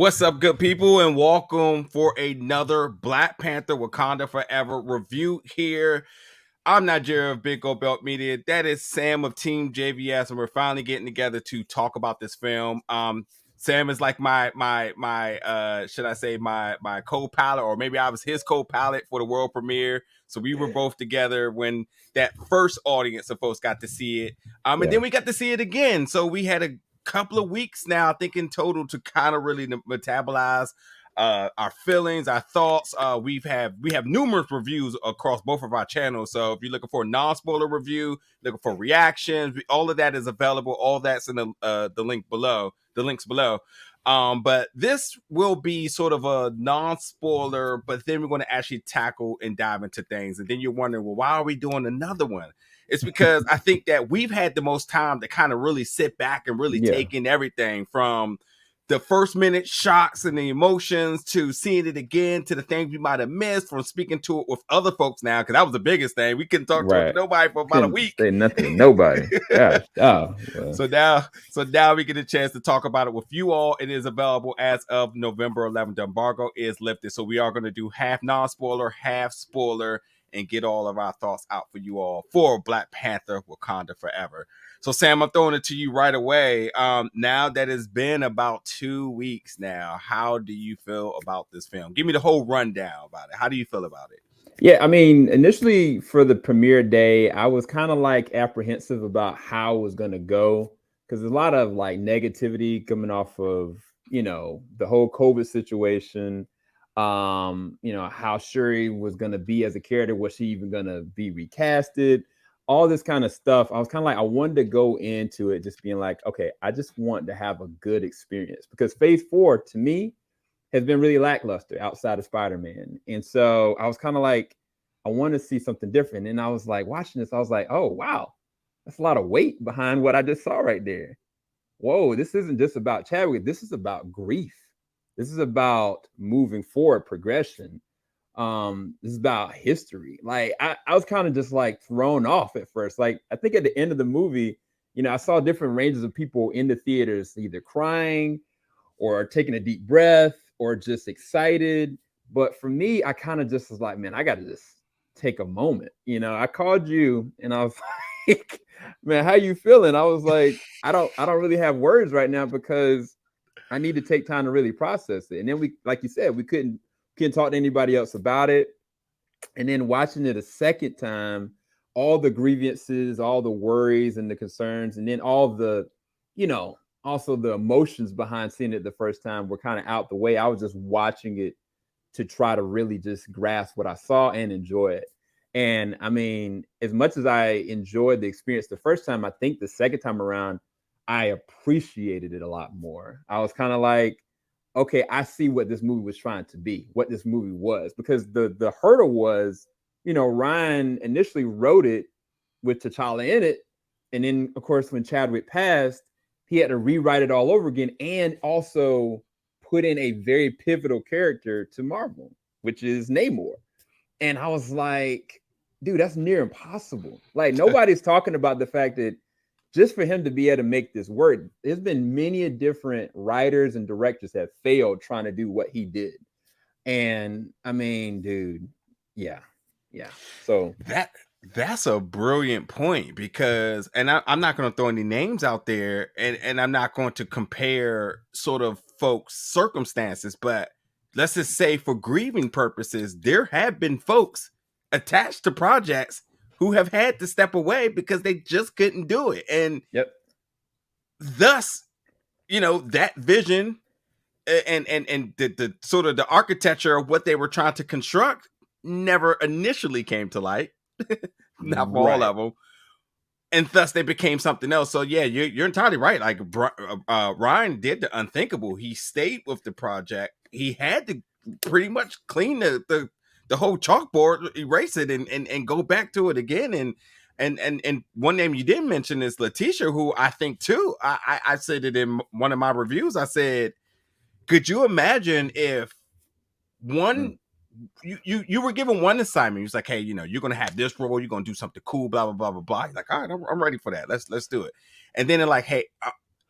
What's up, good people, and welcome for another Black Panther Wakanda Forever review here. I'm Nigeria of Big Gold Belt Media. That is Sam of TeamJVS, and we're finally getting together to talk about this film. Sam is like my should I say my co-pilot, or maybe I was his co-pilot for the world premiere. So we were both together when that first audience of folks got to see it. And then we got to see it again. So we had a couple of weeks now, I think in total, to kind of really metabolize our feelings, our thoughts. We have numerous reviews across both of our channels. So if you're looking for a non-spoiler review, looking for reactions, all of that is available. All that's in the link below. The links below. But this will be sort of a non-spoiler, but then we're going to actually tackle and dive into things. And then you're wondering, well, why are we doing another one? It's because I think that we've had the most time to kind of really sit back and really take in everything, from the first minute shocks and the emotions to seeing it again, to the things we might have missed from speaking to it with other folks now, because that was the biggest thing. We couldn't talk to it to nobody for about a week. Say nothing to nobody. Gosh. So now we get a chance to talk about it with you all. It is available as of November 11th. The embargo is lifted. So we are going to do half non-spoiler, half spoiler, and get all of our thoughts out for you all for Black Panther Wakanda Forever. So Sam, I'm throwing it to you right away. Now that it's been about 2 weeks now, how do you feel about this film? Give me the whole rundown about it. How do you feel about it? Yeah, I mean, initially for the premiere day, I was kind of like apprehensive about how it was going to go, because there's a lot of like negativity coming off of, the whole COVID situation. How Shuri was going to be as a character. Was she even going to be recasted? All this kind of stuff. I was kind of like, I wanted to go into it just being like, okay, I just want to have a good experience, because Phase 4 to me has been really lackluster outside of Spider-Man. And so I was kind of like, I want to see something different. And I was like, watching this, I was like, oh, wow, that's a lot of weight behind what I just saw right there. Whoa, this isn't just about Chadwick. This is about grief. This is about moving forward, progression. This is about history. Like I was kind of just like thrown off at first. Like I think at the end of the movie, I saw different ranges of people in the theaters, either crying or taking a deep breath or just excited. But for me, I kind of just was like, man, I got to just take a moment. I called you and I was like, man, how you feeling? I was like, I don't really have words right now, because I need to take time to really process it. And then we, like you said, we couldn't talk to anybody else about it. And then watching it a second time, all the grievances, all the worries and the concerns, and then all the, also the emotions behind seeing it the first time were kind of out the way. I was just watching it to try to really just grasp what I saw and enjoy it. And I mean, as much as I enjoyed the experience the first time, I think the second time around, I appreciated it a lot more. I was kind of like, okay, I see what this movie was trying to be, what this movie was, because the hurdle was, Ryan initially wrote it with T'Challa in it. And then, of course, when Chadwick passed, he had to rewrite it all over again, and also put in a very pivotal character to Marvel, which is Namor. And I was like, dude, that's near impossible. Like, nobody's talking about the fact that just for him to be able to make this work, there's been many different writers and directors that failed trying to do what he did. And I mean, dude, yeah. So that's a brilliant point, because, and I'm not going to throw any names out there, and I'm not going to compare sort of folks' circumstances, but let's just say for grieving purposes, there have been folks attached to projects who have had to step away because they just couldn't do it. And thus, that vision and the sort of the architecture of what they were trying to construct never initially came to light. Not for all of them. And thus they became something else. So yeah, you're entirely right. Like Ryan did the unthinkable. He stayed with the project. He had to pretty much clean the whole chalkboard, erase it, and go back to it again. And one name you didn't mention is Letitia, who I think too. I said it in one of my reviews. I said, could you imagine if one you were given one assignment? He was like, hey, you're gonna have this role, you're gonna do something cool, blah blah blah blah blah. He's like, all right, I'm ready for that. Let's do it. And then they're like, hey,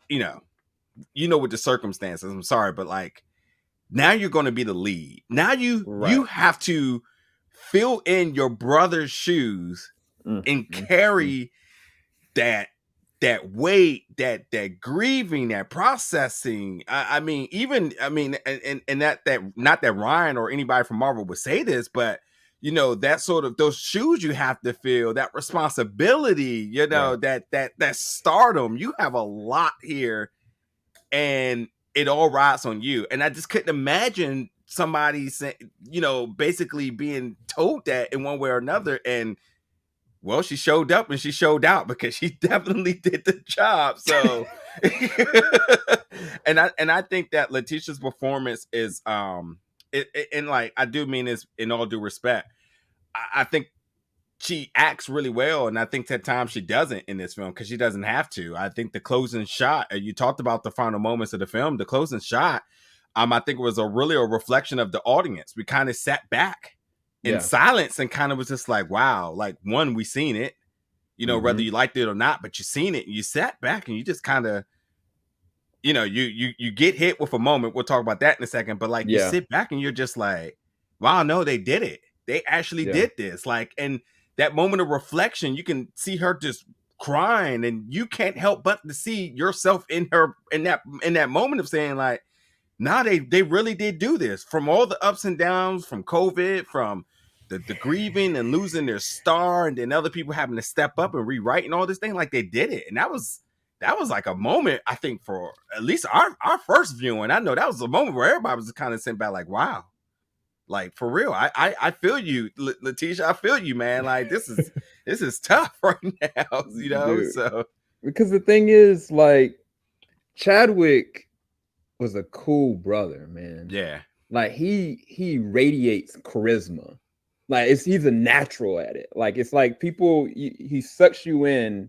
with the circumstances, I'm sorry, but like, Now you're going to be the lead. Now you Right. have to fill in your brother's shoes Mm, and mm, mm. carry that weight, that grieving, that processing. I mean, even and that not that Ryan or anybody from Marvel would say this, but you know, that sort of those shoes you have to fill, that responsibility, you know, Right. that stardom. You have a lot here, and it all rides on you. And I just couldn't imagine somebody saying, you know, basically being told that in one way or another. And well, she showed up and she showed out because she definitely did the job. So and I think that Letitia's performance is and like I do mean this in all due respect. I think she acts really well, and I think at times she doesn't in this film because she doesn't have to. I think the closing shot, you talked about the final moments of the film, the closing shot, I think it was a reflection of the audience. We kind of sat back in Yeah. silence and kind of was just like, wow, like one, we seen it, you know, whether Mm-hmm. you liked it or not, but you seen it and you sat back and you just kind of, you know, you get hit with a moment. We'll talk about that in a second, but like you Yeah. sit back and you're just like, wow, no, they did it. They actually Yeah. did this. Like, and that moment of reflection, you can see her just crying, and you can't help but to see yourself in her in that moment of saying, like, nah, they really did do this. From all the ups and downs, from COVID, from the grieving and losing their star, and then other people having to step up and rewrite and all this thing, like they did it. And that was like a moment, I think, for at least our first viewing. I know that was a moment where everybody was kind of sitting back like, wow, like for real. I feel you, Letitia. I feel you, man. Like this is tough right now, you know. Dude. So Because the thing is, like, Chadwick was a cool brother, man. yeah, Like he radiates charisma. Like he's a natural at it. Like it's like people he sucks you in,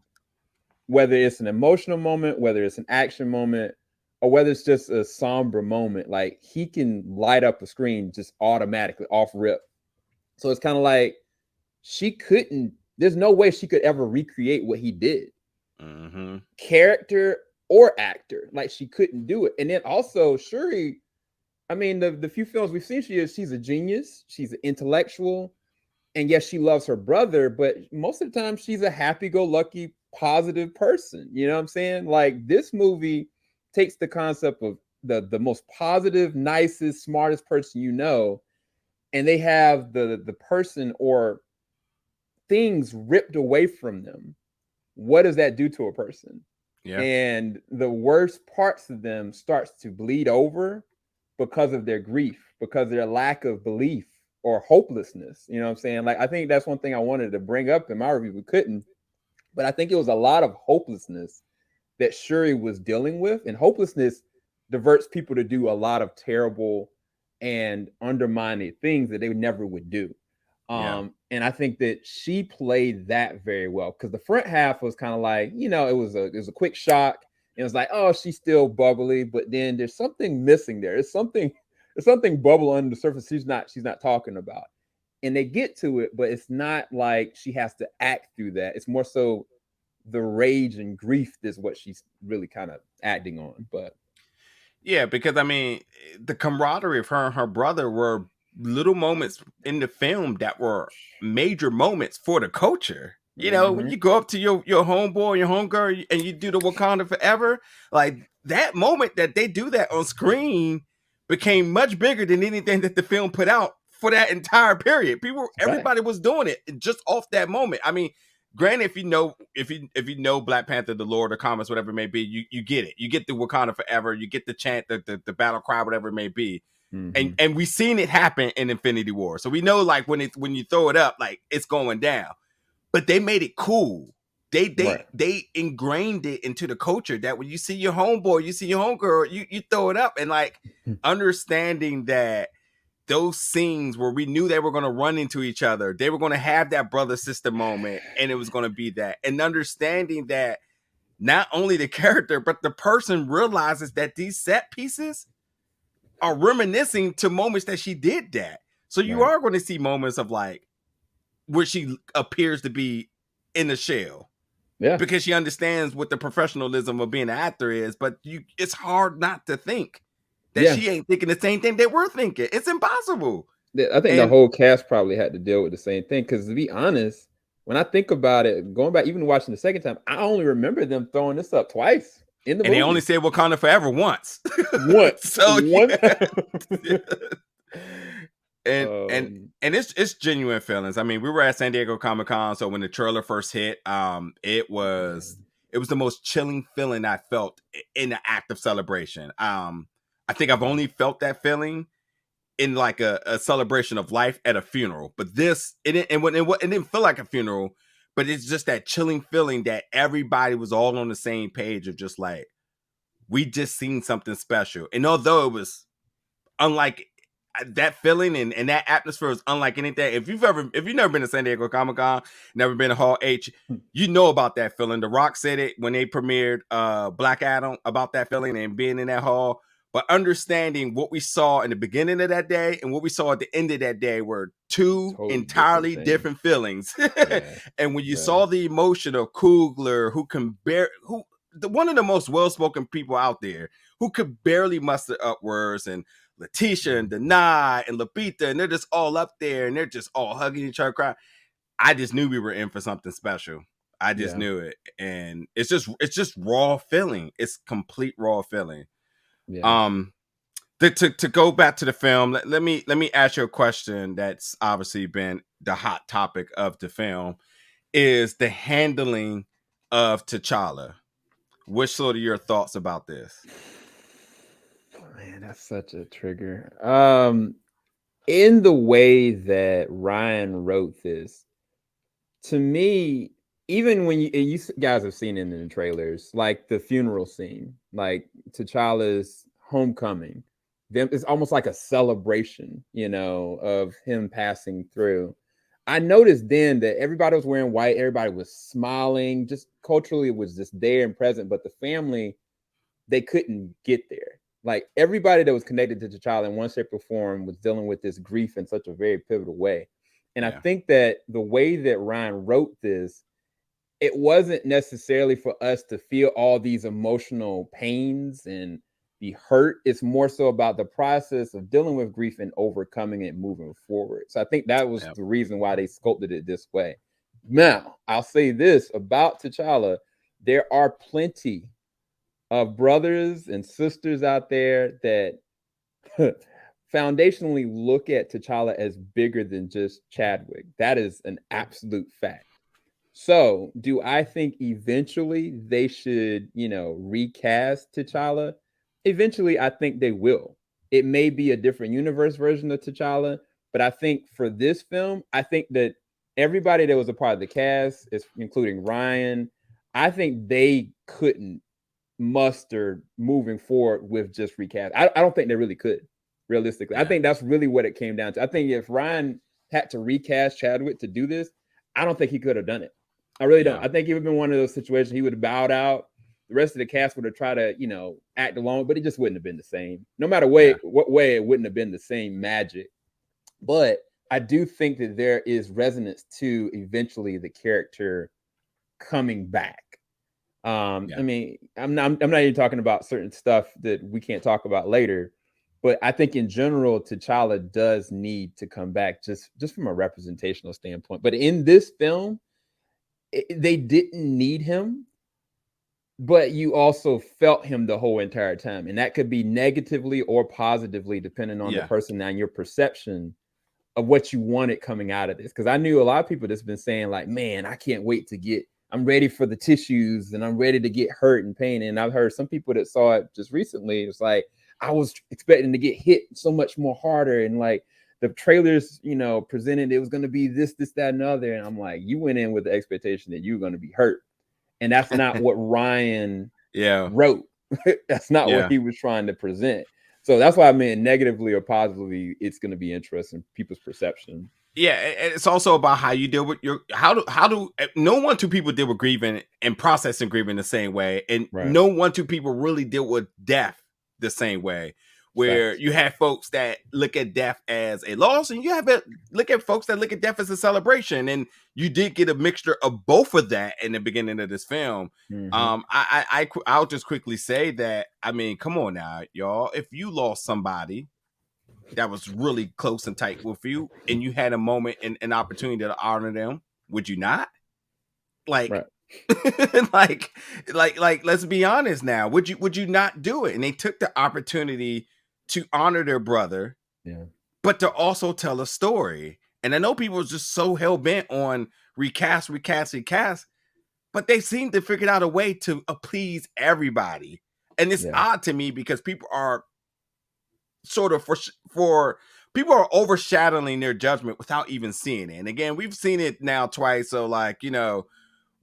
whether it's an emotional moment, whether it's an action moment, or whether it's just a somber moment. Like he can light up a screen just automatically off rip. So it's kind of like she couldn't. There's no way she could ever recreate what he did, mm-hmm. character or actor. Like she couldn't do it. And then also Shuri, I mean, the few films we've seen, she's a genius. She's an intellectual, and yes, she loves her brother. But most of the time, she's a happy-go-lucky, positive person. You know what I'm saying? Like this movie takes the concept of the most positive, nicest, smartest person you know, and they have the person or things ripped away from them. What does that do to a person? Yeah. And the worst parts of them starts to bleed over because of their grief, because of their lack of belief or hopelessness. You know what I'm saying? Like I think that's one thing I wanted to bring up in my review. We couldn't, but I think it was a lot of hopelessness that Shuri was dealing with, and hopelessness diverts people to do a lot of terrible and undermining things that they never would do. Yeah. And I think that she played that very well because the front half was kind of like, you know, it was a quick shock. And it was like, oh, she's still bubbly, but then there's something missing there. There's something bubble under the surface she's not talking about. And they get to it, but it's not like she has to act through that. It's more so the rage and grief is what she's really kind of acting on. But yeah, because I mean, the camaraderie of her and her brother were little moments in the film that were major moments for the culture. You know, when mm-hmm. you go up to your homeboy, your homegirl, and you do the Wakanda Forever, like that moment that they do that on screen became much bigger than anything that the film put out for that entire period. Right. Everybody was doing it just off that moment. I mean, granted, if you know Black Panther, the lore, the comics, whatever it may be, you get it. You get the Wakanda Forever, you get the chant, the battle cry, whatever it may be. Mm-hmm. And we've seen it happen in Infinity War. So we know like when you throw it up, like it's going down. But they made it cool. Right. They ingrained it into the culture that when you see your homeboy, you see your homegirl, you throw it up, and like understanding that those scenes where we knew they were going to run into each other, they were going to have that brother sister moment, and it was going to be that, and understanding that not only the character but the person realizes that these set pieces are reminiscing to moments that she did that. So you Right. are going to see moments of like where she appears to be in the shell Yeah. because she understands what the professionalism of being an actor is, but it's hard not to think that she ain't thinking the same thing that we're thinking. It's impossible. I think the whole cast probably had to deal with the same thing. Because to be honest, when I think about it, going back, even watching the second time, I only remember them throwing this up twice in the movie. They only said Wakanda Forever once. So one time. and it's genuine feelings. I mean, we were at San Diego Comic-Con, so when the trailer first hit, it was the most chilling feeling I felt in the act of celebration. I think I've only felt that feeling in like a celebration of life at a funeral, but this it didn't feel like a funeral, but it's just that chilling feeling that everybody was all on the same page of just like, we just seen something special. And although it was unlike that feeling and that atmosphere was unlike anything. If you've never been to San Diego Comic-Con, never been to Hall H, you know about that feeling. The Rock said it when they premiered Black Adam about that feeling and being in that hall. But understanding what we saw in the beginning of that day and what we saw at the end of that day were two totally entirely different feelings. And when you saw the emotion of Coogler, who can bear, one of the most well-spoken people out there, who could barely muster up words, and Letitia and Denai and Lapita, and they're just all up there and they're just all hugging each other, crying. I just knew we were in for something special. I just knew it. And it's just raw feeling. It's complete raw feeling. To go back to the film, let me ask you a question that's obviously been the hot topic of the film, is the handling of T'Challa. What's sort of your thoughts about this? Man, that's such a trigger. In the way that Ryan wrote this, to me, even when you guys have seen it in the trailers, like the funeral scene, like T'Challa's homecoming, it's almost like a celebration, of him passing through. I noticed then that everybody was wearing white, everybody was smiling, just culturally it was just there and present, but the family, they couldn't get there. Like everybody that was connected to T'Challa in one shape or form was dealing with this grief in such a very pivotal way. And I think that the way that Ryan wrote this, it wasn't necessarily for us to feel all these emotional pains and be hurt. It's more so about the process of dealing with grief and overcoming it, moving forward. So I think that was the reason why they sculpted it this way. Now, I'll say this about T'Challa. There are plenty of brothers and sisters out there that foundationally look at T'Challa as bigger than just Chadwick. That is an absolute fact. So do I think eventually they should, recast T'Challa? Eventually, I think they will. It may be a different universe version of T'Challa, but I think for this film, I think that everybody that was a part of the cast, including Ryan, I think they couldn't muster moving forward with just recast. I don't think they really could, realistically. I think that's really what it came down to. I think if Ryan had to recast Chadwick to do this, I don't think he could have done it. I really don't. I think it would have been one of those situations he would have bowed out. The rest of the cast would have tried to, act along, but it just wouldn't have been the same. No matter what way, it wouldn't have been the same magic. But I do think that there is resonance to eventually the character coming back. I mean, I'm not even talking about certain stuff that we can't talk about later, but I think in general, T'Challa does need to come back just from a representational standpoint. But in this film, they didn't need him, but you also felt him the whole entire time. And that could be negatively or positively, depending on the person and your perception of what you wanted coming out of this. Because I knew a lot of people that's been saying like, man, I can't wait to I'm ready for the tissues and I'm ready to get hurt and pain. And I've heard some people that saw it just recently. It's like, I was expecting to get hit so much more harder. And like the trailers, presented it was going to be this, that, and other. And I'm like, you went in with the expectation that you were going to be hurt. And that's not what Ryan wrote. That's not what he was trying to present. So that's why I mean, negatively or positively, it's going to be interesting, people's perception. Yeah, it's also about how you deal with no two people deal with grieving and processing grieving the same way, and no two people really deal with death the same way. where Facts. you have folks that look at death as a loss, and you have look at folks that look at death as a celebration. And you did get a mixture of both of that in the beginning of this film. I'll just quickly say that, I mean, come on now, y'all. If you lost somebody that was really close and tight with you, and you had a moment and an opportunity to honor them, would you not? Like, Right. like let's be honest now, would you not do it? And they took the opportunity to honor their brother, Yeah. but to also tell a story. And I know people are just so hell-bent on recast, but they seem to figure out a way to please everybody. And it's odd to me because people are sort of for people are overshadowing their judgment without even seeing it. And again, we've seen it now twice. So, like, you know,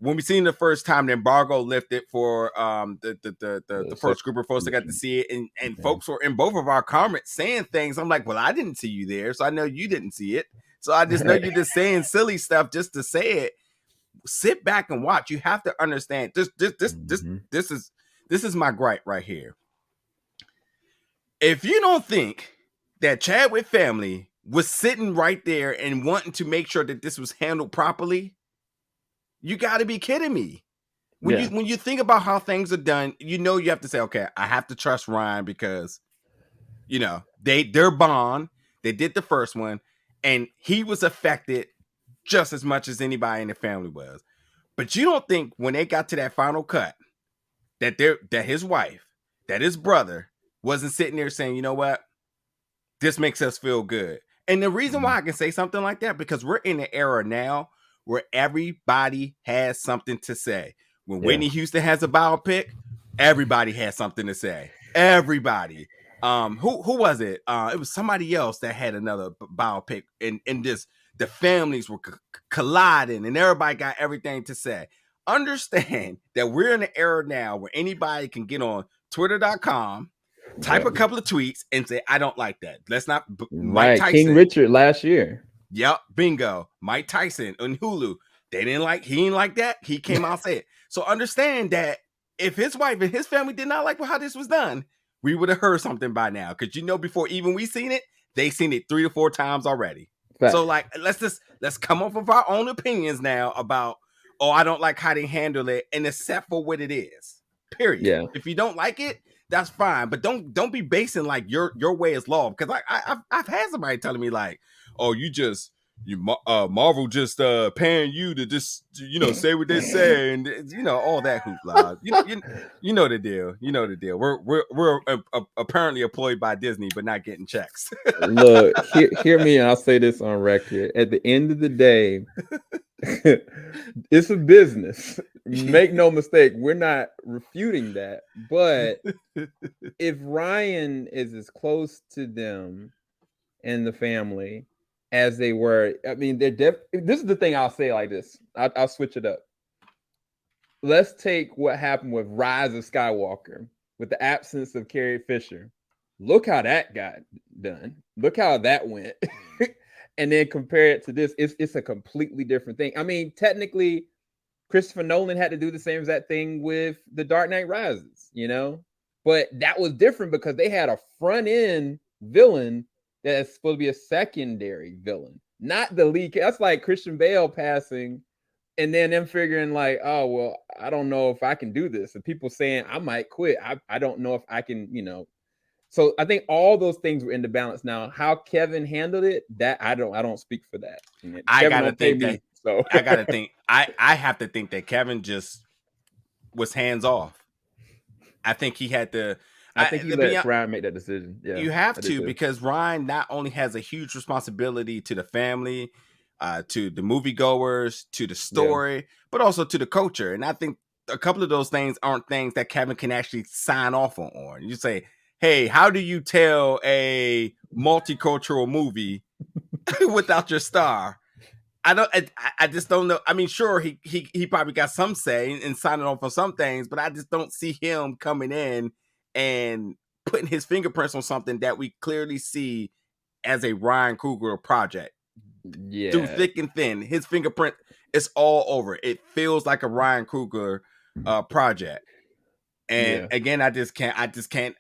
when we seen the first time, the embargo lifted for the first group of folks that got to see it, and folks were in both of our comments saying things. I'm like, well, I didn't see you there, so I know you didn't see it. So I just know you're just saying silly stuff just to say it. Sit back and watch. You have to understand. This is my gripe right here. If you don't think that Chadwick family was sitting right there and wanting to make sure that this was handled properly, you got to be kidding me. When you think about how things are done, you know you have to say, okay, I have to trust Ryan because, you know, they're Bond. They did the first one, and he was affected just as much as anybody in the family was. But you don't think when they got to that final cut that his wife, that his brother wasn't sitting there saying, you know what, this makes us feel good. And the reason why I can say something like that, because we're in an era now where everybody has something to say. When Whitney Houston has a biopic, everybody has something to say. Everybody. Who was it? It was somebody else that had another biopic, and this the families were colliding, and everybody got everything to say. Understand that we're in an era now where anybody can get on Twitter.com, type a couple of tweets, and say, I don't like that. Let's not. Mike Tyson. King Richard last year. Yep, bingo. Mike Tyson on Hulu. He didn't like that. He came out and said it. So understand that if his wife and his family did not like how this was done, we would have heard something by now. Because, you know, before even we seen it, they seen it 3 to 4 times already. Fact. So, like, let's come up with our own opinions now about, oh, I don't like how they handle it, and accept for what it is. Period. Yeah. If you don't like it, that's fine. But don't be basing like your way is law. Because I've had somebody telling me like, oh, Marvel just paying you to just, you know, say what they say, and, you know, all that hoopla. You know the deal. You know the deal. We're apparently employed by Disney, but not getting checks. Look, hear me, and I'll say this on record. At the end of the day, it's a business. Make no mistake, we're not refuting that. But if Ryan is as close to them and the family as they were, I mean, this is the thing I'll say like this. I'll switch it up. Let's take what happened with Rise of Skywalker with the absence of Carrie Fisher. Look how that got done. Look how that went. And then compare it to this. It's a completely different thing. I mean, technically, Christopher Nolan had to do the same exact thing with The Dark Knight Rises, you know? But that was different because they had a front-end villain that's supposed to be a secondary villain, not the lead. That's like Christian Bale passing and then them figuring like, oh, well, I don't know if I can do this. And people saying I might quit. I don't know if I can, you know. So I think all those things were in the balance. Now, how Kevin handled it, that I don't speak for that. I gotta think that. So I gotta think. I have to think that Kevin just was hands off. I think he had to. I think he let Ryan make that decision. Yeah, you have to, because Ryan not only has a huge responsibility to the family, to the moviegoers, to the story, but also to the culture. And I think a couple of those things aren't things that Kevin can actually sign off on. You say, hey, how do you tell a multicultural movie without your star? I just don't know. I mean, sure, he probably got some say in signing off on some things, but I just don't see him coming in and putting his fingerprints on something that we clearly see as a Ryan Coogler project. Yeah, through thick and thin, his fingerprint is all over. It feels like a Ryan Coogler project. And again, I just can't.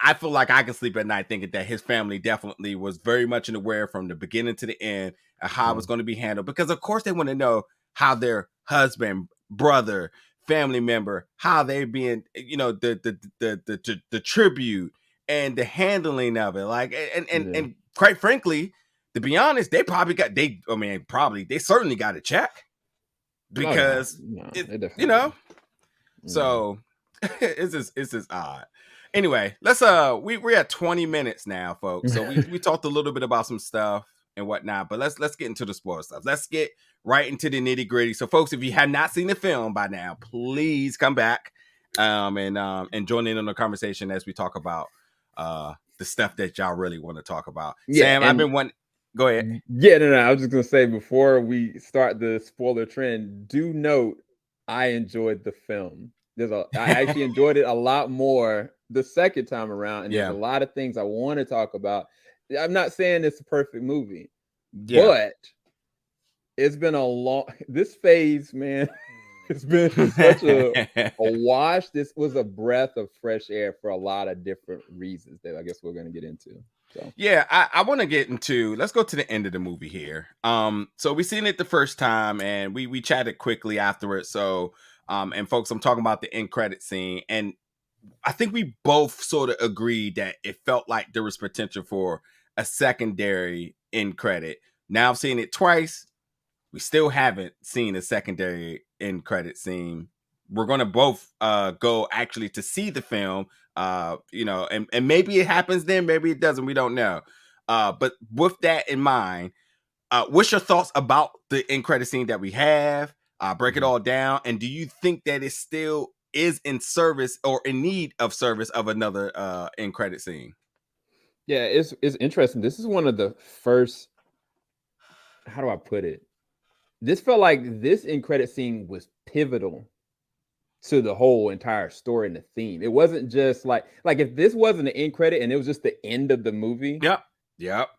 I feel like I can sleep at night thinking that his family definitely was very much aware from the beginning to the end of how it was going to be handled, because of course they want to know how their husband, brother, family member, how they being, the tribute and the handling of it, like, and quite frankly, to be honest, they certainly got a check, because so it's just odd. Anyway, let's we're at 20 minutes now, folks. So we talked a little bit about some stuff and whatnot, but let's get into the spoiler stuff. Let's get right into the nitty gritty. So, folks, if you have not seen the film by now, please come back and join in on the conversation as we talk about the stuff that y'all really want to talk about. Sam, I've been wanting. Go ahead. Yeah, no. I was just gonna say, before we start the spoiler trend, do note I enjoyed the film. I actually enjoyed it a lot more the second time around, and there's a lot of things I want to talk about. I'm not saying it's a perfect movie, but it's been this phase, man. It's been such a wash. This was a breath of fresh air for a lot of different reasons that I guess we're going to get into. So. Yeah, I want to get into, let's go to the end of the movie here. So we seen it the first time and we chatted quickly afterwards. So, and folks, I'm talking about the end credit scene, and I think we both sort of agreed that it felt like there was potential for a secondary end credit. Now I've seen it twice. We still haven't seen a secondary end credit scene. We're going to both go actually to see the film, and maybe it happens then, maybe it doesn't. We don't know. But with that in mind, what's your thoughts about the end credit scene that we have? Break it all down. And do you think that it still is in service or in need of service of another end credit scene? Yeah, it's interesting. This is one of the first, how do I put it? This felt like this end credit scene was pivotal to the whole entire story and the theme. It wasn't just like if this wasn't an end credit and it was just the end of the movie. Yep.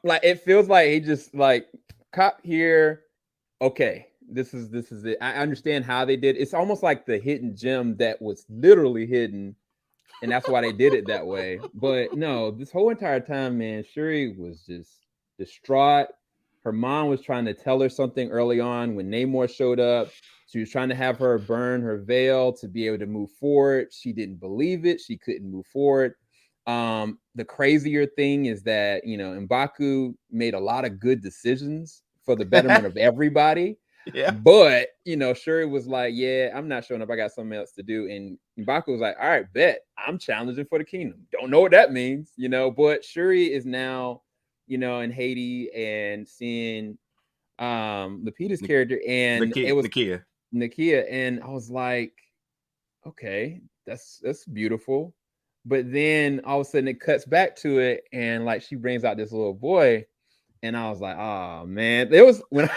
Like, it feels like he just like cop here. Okay, this is it. I understand how they did. It's almost like the hidden gem that was literally hidden, and that's why they did it that way. But no, this whole entire time, man, Shuri was just distraught. Her mom was trying to tell her something early on when Namor showed up. She was trying to have her burn her veil to be able to move forward. She didn't believe it. She couldn't move forward. The crazier thing is that, M'Baku made a lot of good decisions for the betterment of everybody. Yeah. But, Shuri was like, yeah, I'm not showing up. I got something else to do. And M'Baku was like, all right, bet. I'm challenging for the kingdom. Don't know what that means, but Shuri is now, in Haiti and seeing Lupita's character, and it was Nakia, and I was like, okay, that's beautiful. But then all of a sudden it cuts back to it, and like she brings out this little boy, and I was like, oh man, it was when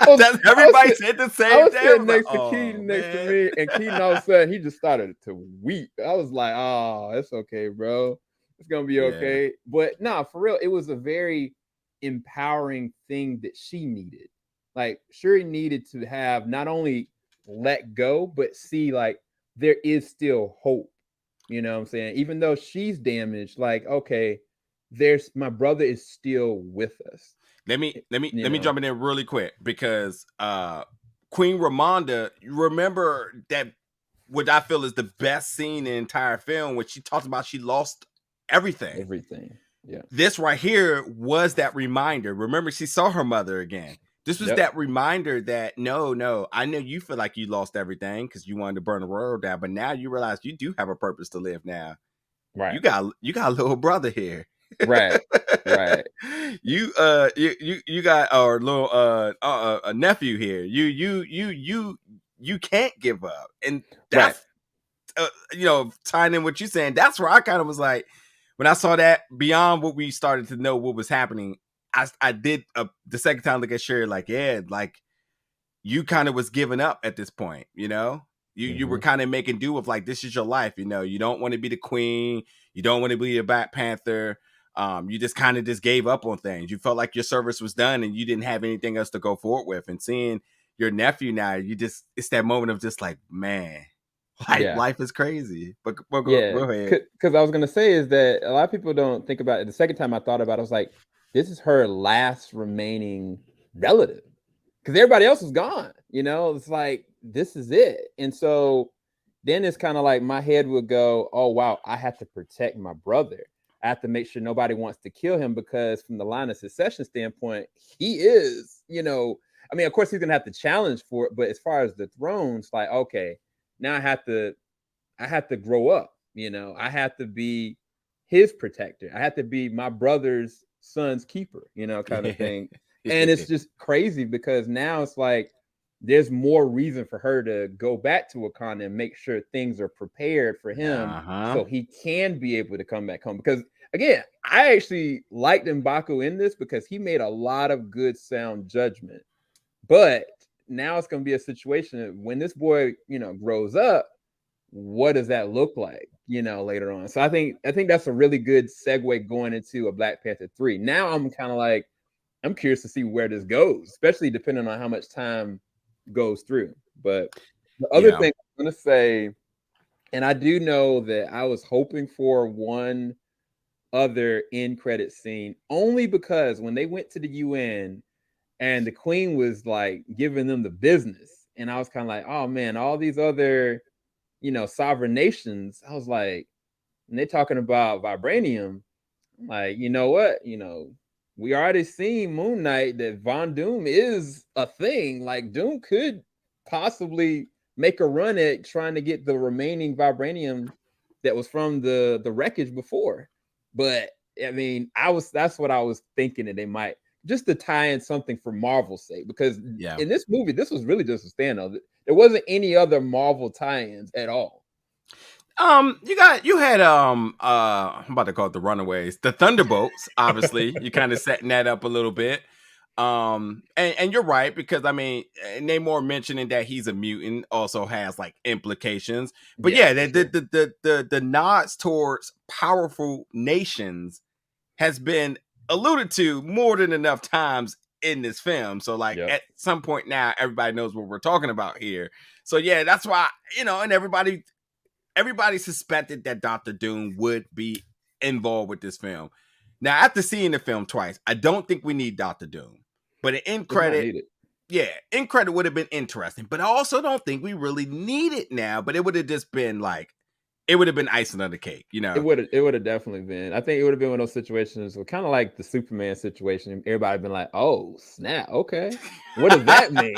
everybody said the same thing. I was sitting next to Keaton, next to me, and Keaton all of a sudden he just started to weep. I was like, oh, it's okay, bro. It's gonna be okay. But no, for real, it was a very empowering thing that she needed. Like, Shuri needed to have not only let go, but see like there is still hope. You know what I'm saying? Even though she's damaged, like, okay, my brother is still with us. Let me jump in there really quick, because Queen Ramonda, you remember that what I feel is the best scene in the entire film, when she talks about she lost everything. Yeah. This right here was that reminder. Remember, she saw her mother again. This was that reminder that no, I know you feel like you lost everything because you wanted to burn the world down, but now you realize you do have a purpose to live now. Right. You got a little brother here. Right. You got our little a nephew here. You can't give up, and that's tying in what you're saying. That's where I kind of was like, when I saw that, beyond what we started to know what was happening, I did the second time look at Shuri like, yeah, like you kind of was giving up at this point, you were kind of making do with like, this is your life, you don't want to be the queen, you don't want to be a Black Panther. You just kind of just gave up on things. You felt like your service was done and you didn't have anything else to go forward with. And seeing your nephew now, it's that moment of just like, man, Life is crazy. But Yeah, go ahead. because I was gonna say is that a lot of people don't think about it. The second time I thought about it, I was like, this is her last remaining relative. Because everybody else is gone, it's like this is it. And so then it's kind of like my head would go, oh wow, I have to protect my brother. I have to make sure nobody wants to kill him, because from the line of succession standpoint, he is, I mean, of course he's gonna have to challenge for it, but as far as the throne, it's like, okay, now I have to grow up, I have to be his protector. I have to be my brother's son's keeper, kind of thing. And it's just crazy because now it's like there's more reason for her to go back to Wakanda and make sure things are prepared for him so he can be able to come back home. Because again, I actually liked M'Baku in this because he made a lot of good sound judgment. But now it's going to be a situation when this boy, grows up, what does that look like, later on? So I think that's a really good segue going into a Black Panther 3. Now I'm kind of like, I'm curious to see where this goes, especially depending on how much time goes through. But the other thing I'm going to say, and I do know that I was hoping for one other end credit scene, only because when they went to the UN and the Queen was like giving them the business, and I was kind of like, oh man, all these other sovereign nations. I was like, and they're talking about vibranium. I'm like, you know what? We already seen Moon Knight that Von Doom is a thing. Like Doom could possibly make a run at trying to get the remaining vibranium that was from the wreckage before. But I mean, that's what I was thinking that they might, just to tie in something for Marvel's sake, because in this movie, this was really just a standout. There wasn't any other Marvel tie-ins at all. You had I'm about to call it the Runaways, the Thunderbolts. Obviously, you kind of setting that up a little bit. And you're right, because I mean, Namor mentioning that he's a mutant also has like implications. But yeah, the nods towards powerful nations has been alluded to more than enough times in this film. So like at some point now, everybody knows what we're talking about here. So yeah, that's why, and everybody suspected that Doctor Doom would be involved with this film. Now, after seeing the film twice, I don't think we need Doctor Doom. But an end credit, end credit would have been interesting. But I also don't think we really need it now. But it would have just been like, it would have been icing on the cake, It would have definitely been. I think it would have been one of those situations, kind of like the Superman situation. Everybody been like, "Oh snap! Okay, what does that mean?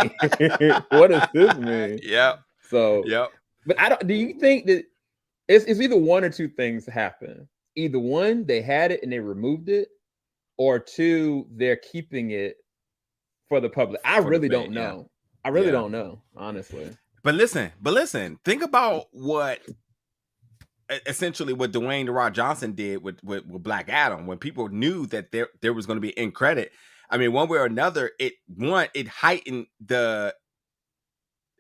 What does this mean?" So, but I don't. Do you think that it's either one or two things happen? Either one, they had it and they removed it, or two, they're keeping it for the public. I really don't know. I really don't know, honestly. But listen. Think about what essentially what Dwayne "The Rock" Johnson did with Black Adam, when people knew that there was going to be end credit. I mean, one way or another, it heightened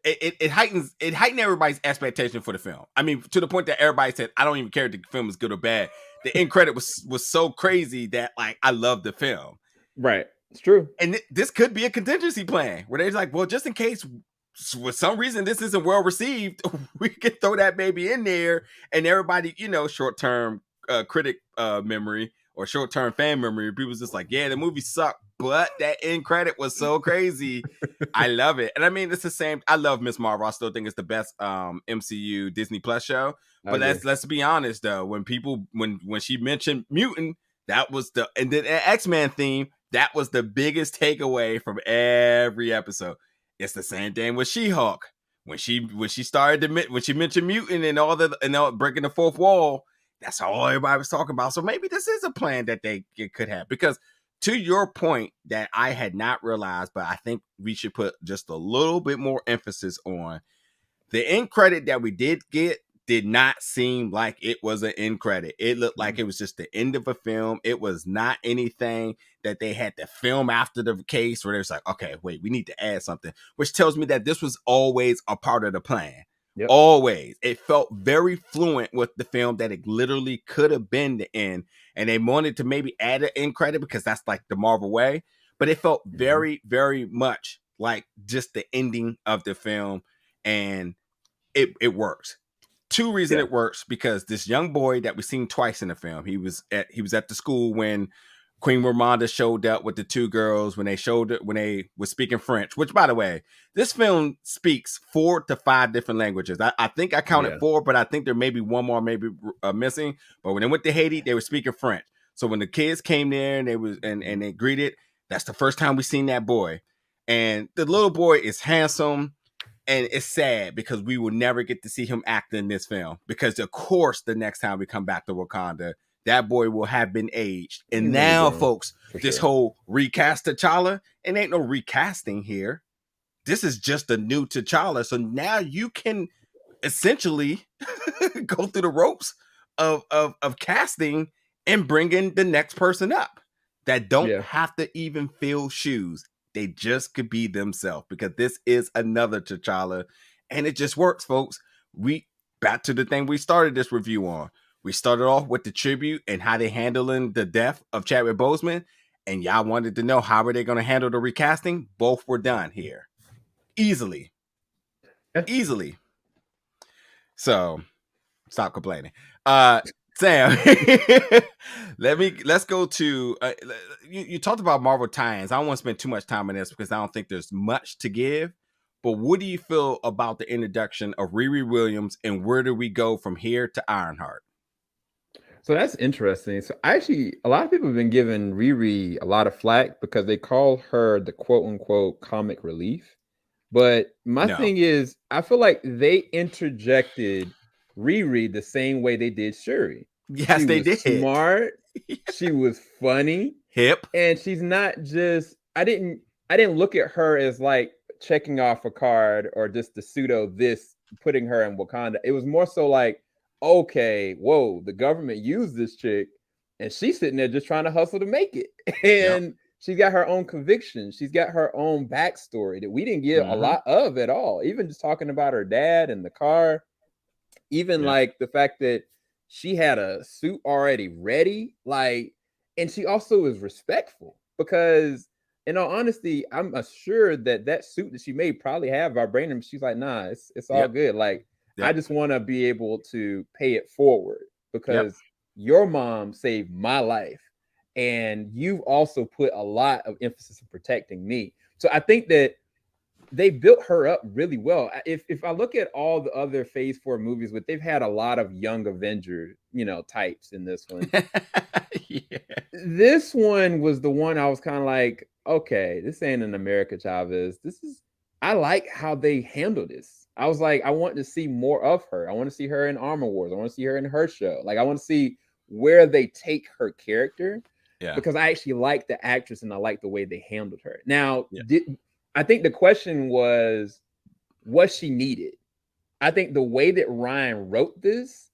it heightened everybody's expectation for the film. I mean, to the point that everybody said, I don't even care if the film is good or bad. The end credit was so crazy that like I love the film. Right. It's true. And this could be a contingency plan where they're like, well, just in case for some reason this isn't well received, we can throw that baby in there, and everybody, short-term critic memory or short-term fan memory, people's just like, yeah, the movie sucked, but that end credit was so crazy. I love it. And I mean, it's the same. I love Miss Marvel. I still think it's the best MCU Disney Plus show. But let's be honest though, when she mentioned mutant, that was and the X-Men theme, that was the biggest takeaway from every episode. It's the same thing with She-Hulk. When she mentioned mutant and all breaking the fourth wall, that's all everybody was talking about. So maybe this is a plan that they could have. Because to your point that I had not realized, but I think we should put just a little bit more emphasis on, the end credit that we did get did not seem like it was an end credit. It looked like it was just the end of a film. It was not anything that they had to film after the case where there's like, okay, wait, we need to add something, which tells me that this was always a part of the plan. Always. It felt very fluent with the film that it literally could have been the end, and they wanted to maybe add an end credit because that's like the Marvel way, but it felt very, very much like just the ending of the film, and it works. Two reasons Yeah. it works, because this young boy that we've seen twice in the film, he was at the school when Queen Ramonda showed up with the two girls, when they were speaking French, which, by the way, this film speaks 4 to 5 different languages. I think I counted 4, but I think there may be one more maybe missing. But when they went to Haiti, they were speaking French. So when the kids came there and they greeted, that's the first time we seen that boy. And the little boy is handsome. And it's sad because we will never get to see him act in this film, because of course the next time we come back to Wakanda, that boy will have been aged. And now, folks, this whole recast T'Challa, it ain't no recasting here. This is just a new T'Challa. So now you can essentially go through the ropes of casting and bringing the next person up that don't have to even fill shoes. They just could be themselves, because this is another T'Challa, and it just works, folks. We back to the thing we started this review on. We started off with the tribute and how they handling the death of Chadwick Boseman, and y'all wanted to know how are they going to handle the recasting. Both were done here easily. So stop complaining. Sam, let's go to you talked about Marvel tie-ins. I don't want to spend too much time on this because I don't think there's much to give. But what do you feel about the introduction of Riri Williams, and where do we go from here to Ironheart? So that's interesting. So actually, a lot of people have been giving Riri a lot of flack because they call her the quote unquote comic relief. But my thing is, I feel like they interjected Riri the same way they did Shuri. Yes, they did. Smart. She was funny, hip, and she's not just. I didn't look at her as like checking off a card or just the pseudo this putting her in Wakanda. It was more so like, okay, whoa, the government used this chick, and she's sitting there just trying to hustle to make it, and. She's got her own conviction. She's got her own backstory that we didn't get a lot of at all. Even just talking about her dad and the car, even like the fact that she had a suit already ready, like, and she also is respectful because, in all honesty, I'm assured that suit that she made probably have vibranium. She's like, nah, it's all good. Like, I just want to be able to pay it forward because your mom saved my life. And you've also put a lot of emphasis in protecting me. So I think that they built her up really well. If I look at all the other Phase 4 movies, but they've had a lot of young Avenger, types in this one. This one was the one I was kind of like, okay, this ain't an America Chavez. I like how they handle this. I was like, I want to see more of her. I want to see her in Armor Wars. I want to see her in her show. Like, I want to see where they take her character. Yeah. Because I actually like the actress and I like the way they handled her. Now, I think the question was she needed? I think the way that Ryan wrote this,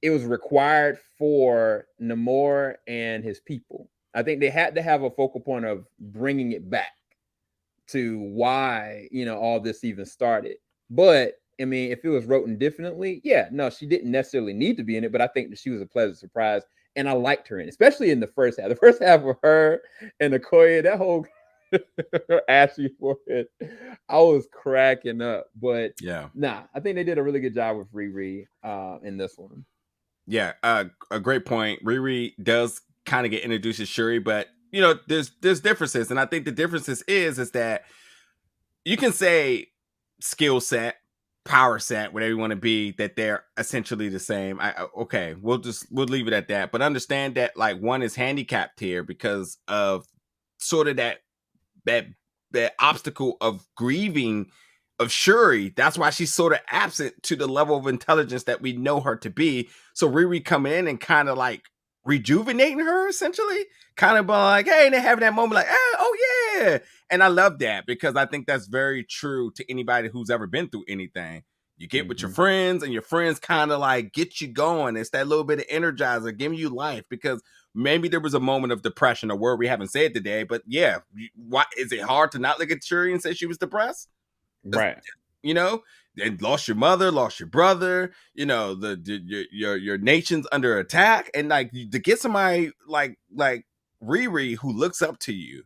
it was required for Namor and his people. I think they had to have a focal point of bringing it back to why, all this even started. But, I mean, if it was written differently, she didn't necessarily need to be in it, but I think that she was a pleasant surprise. And I liked her in, especially in the first half. The first half of her and Okoye, that whole ashy forehead, I was cracking up. But I think they did a really good job with Riri in this one. Yeah, a great point. Riri does kind of get introduced as Shuri, but there's differences, and I think the differences is that you can say skill set, power set, whatever you want to be, that they're essentially the same. We'll leave it at that. But understand that like one is handicapped here because of sort of that obstacle of grieving of Shuri. That's why she's sort of absent to the level of intelligence that we know her to be. So Riri coming in and kind of like rejuvenating her, essentially, kind of like, hey, and they having that moment like, oh yeah. And I love that because I think that's very true to anybody who's ever been through anything. You get with your friends and your friends kind of like get you going. It's that little bit of energizer giving you life, because maybe there was a moment of depression, a word we haven't said today, but why is it hard to not look at Shuri and say she was depressed? Right. And lost your mother, lost your brother, your nation's under attack. And like to get somebody like Riri who looks up to you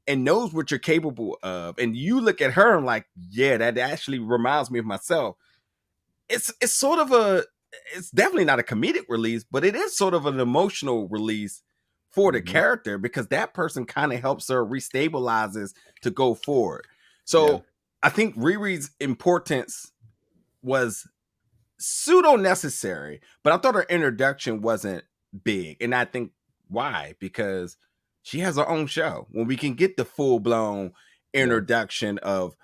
and knows what you're capable of, and you look at her and like, yeah, that actually reminds me of myself. it's sort of it's definitely not a comedic release, but it is sort of an emotional release for the character, because that person kind of helps her restabilizes to go forward. So I think Riri's importance was pseudo necessary, but I thought her introduction wasn't big. And I think why? Because she has her own show. When we can get the full blown introduction of,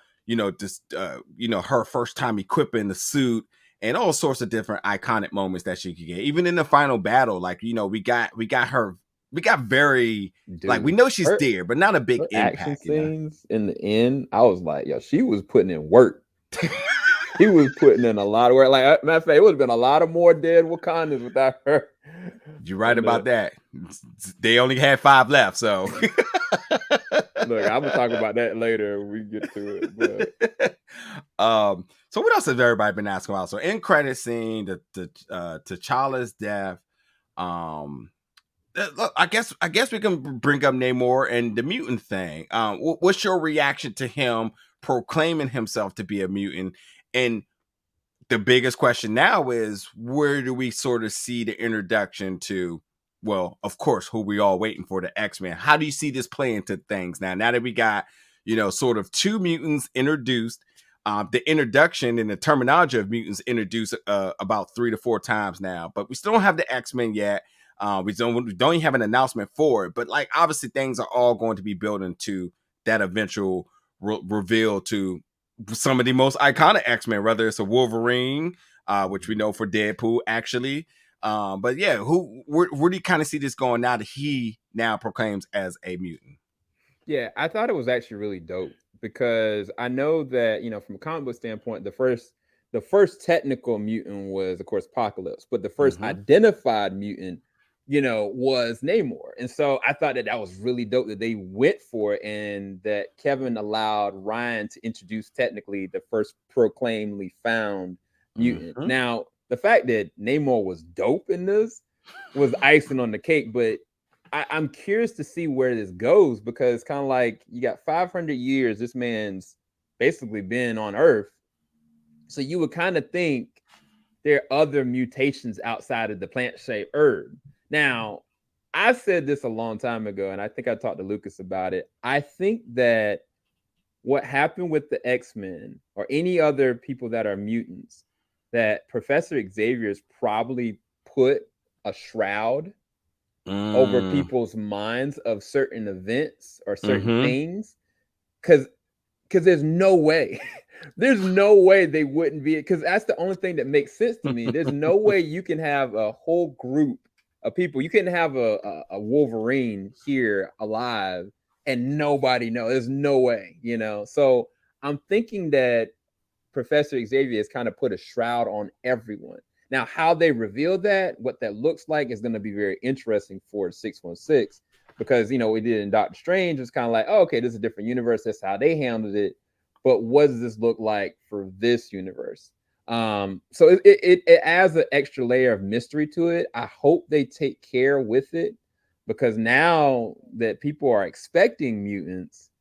just her first time equipping the suit and all sorts of different iconic moments that she could get. Even in the final battle, like, we got her. We got very, like, we know she's there, but not a big impact. Action scenes in the end, I was like, yo, she was putting in work. He was putting in a lot of work. Like, matter of fact, it would have been a lot of more dead Wakandans without her. You're right about that. They only had 5 left, so. Look, I'm gonna talk about that later when we get to it. But. So what else has everybody been asking about? So in credit scene, the Chala'S Death. Look, I guess we can bring up Namor and the mutant thing. What's your reaction to him proclaiming himself to be a mutant? And the biggest question now is, where do we sort of see the introduction to, well, of course, who we all waiting for, the X-Men? How do you see this play into things now that we got, sort of 2 mutants introduced? The introduction and the terminology of mutants introduced about 3 to 4 times now, but we still don't have the X-Men yet. We don't even have an announcement for it, but like, obviously things are all going to be built into that eventual reveal to some of the most iconic X-Men, whether it's a Wolverine, which we know for Deadpool, actually. But yeah, where do you kind of see this going now that he now proclaims as a mutant? Yeah, I thought it was actually really dope, because I know that, from a comic book standpoint, the first technical mutant was, of course, Apocalypse, but the first identified mutant, was Namor. And so I thought that was really dope that they went for it, and that Kevin allowed Ryan to introduce technically the first proclaimedly found mutant. Now, the fact that Namor was dope in this was icing on the cake, but I'm curious to see where this goes, because it's kind of like, you got 500 years this man's basically been on Earth. So you would kind of think there are other mutations outside of the plant-shaped herb. Now, I said this a long time ago, and I think I talked to Lucas about it. I think that what happened with the X-Men or any other people that are mutants, that Professor Xavier's probably put a shroud over people's minds of certain events or certain things, because there's no way they wouldn't be, because that's the only thing that makes sense to me. There's no way you can have a whole group of people. You can have a Wolverine here alive and nobody knows. There's no way, so I'm thinking that Professor Xavier has kind of put a shroud on everyone. Now, how they reveal that, what that looks like, is going to be very interesting for 616, because, we did in Doctor Strange. It's kind of like, oh, okay, this is a different universe. That's how they handled it. But what does this look like for this universe? So it adds an extra layer of mystery to it. I hope they take care with it, because now that people are expecting mutants,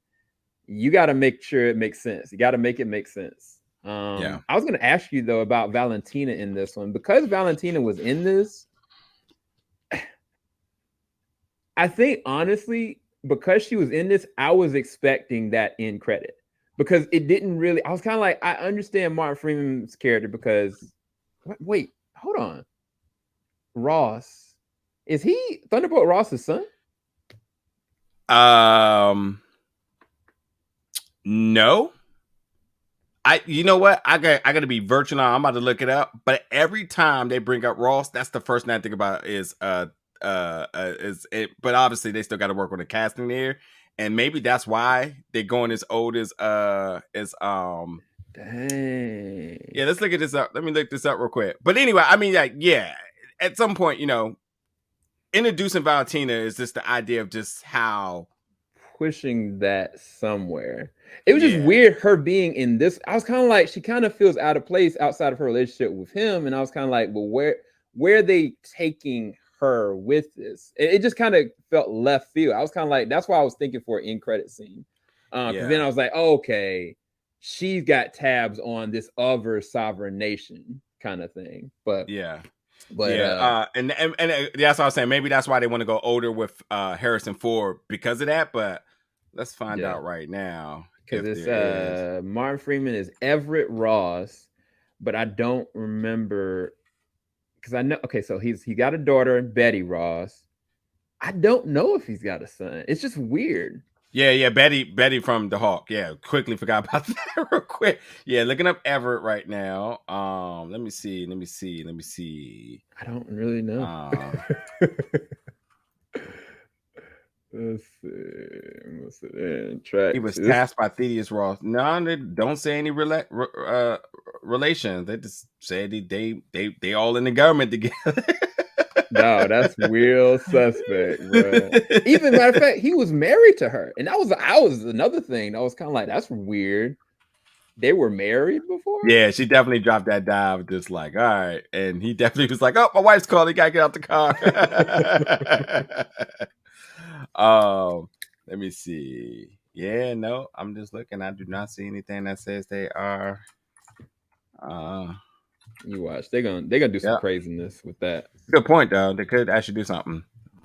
you got to make sure it makes sense. You got to make it make sense. I was going to ask you, though, about Valentina in this one, because Valentina was in this. I think, honestly, because she was in this, I was expecting that end credit, because it didn't really. I was kind of like, I understand Martin Freeman's character, because wait, hold on. Ross, is he Thunderbolt Ross's son? No. You know what? I got to be virtual. I'm about to look it up. But every time they bring up Ross, that's the first thing I think about is it. But obviously they still got to work on the casting there, and maybe that's why they're going as old as Dang. Yeah, let's look at this up. Let me look this up real quick. But anyway, I mean, like, yeah, at some point, introducing Valentina is just the idea of just how pushing that somewhere. It was just weird her being in this. I was kind of like, she kind of feels out of place outside of her relationship with him, and I was kind of like, well, where are they taking her with this? It just kind of felt left field. I was kind of like, that's why I was thinking for an end credit scene. Because then I was like, oh, okay, she's got tabs on this other sovereign nation kind of thing. But yeah. And that's what I was saying. Maybe that's why they want to go older with Harrison Ford because of that. But let's find out right now because if it's there is. Martin Freeman is Everett Ross, but I don't remember because I know. Okay, so he got a daughter, Betty Ross. I don't know if he's got a son. It's just weird. Yeah, Betty from The Hawk. Yeah, quickly forgot about that real quick. Yeah, looking up Everett right now. Let me see. I don't really know. Let's see. He was tasked by Thaddeus Ross. No, they don't say any relations. They just say they all in the government together. No, that's real suspect, bro. Even matter of fact, he was married to her, and that was another thing. I was kind of like, that's weird. They were married before. Yeah, she definitely dropped that dive, just like, all right. And he definitely was like, oh, my wife's calling. You gotta get out the car. Let me see. Yeah, no, I'm just looking. I do not see anything that says they are. You watch. They're gonna do some craziness with that. Good point, though. They could actually do something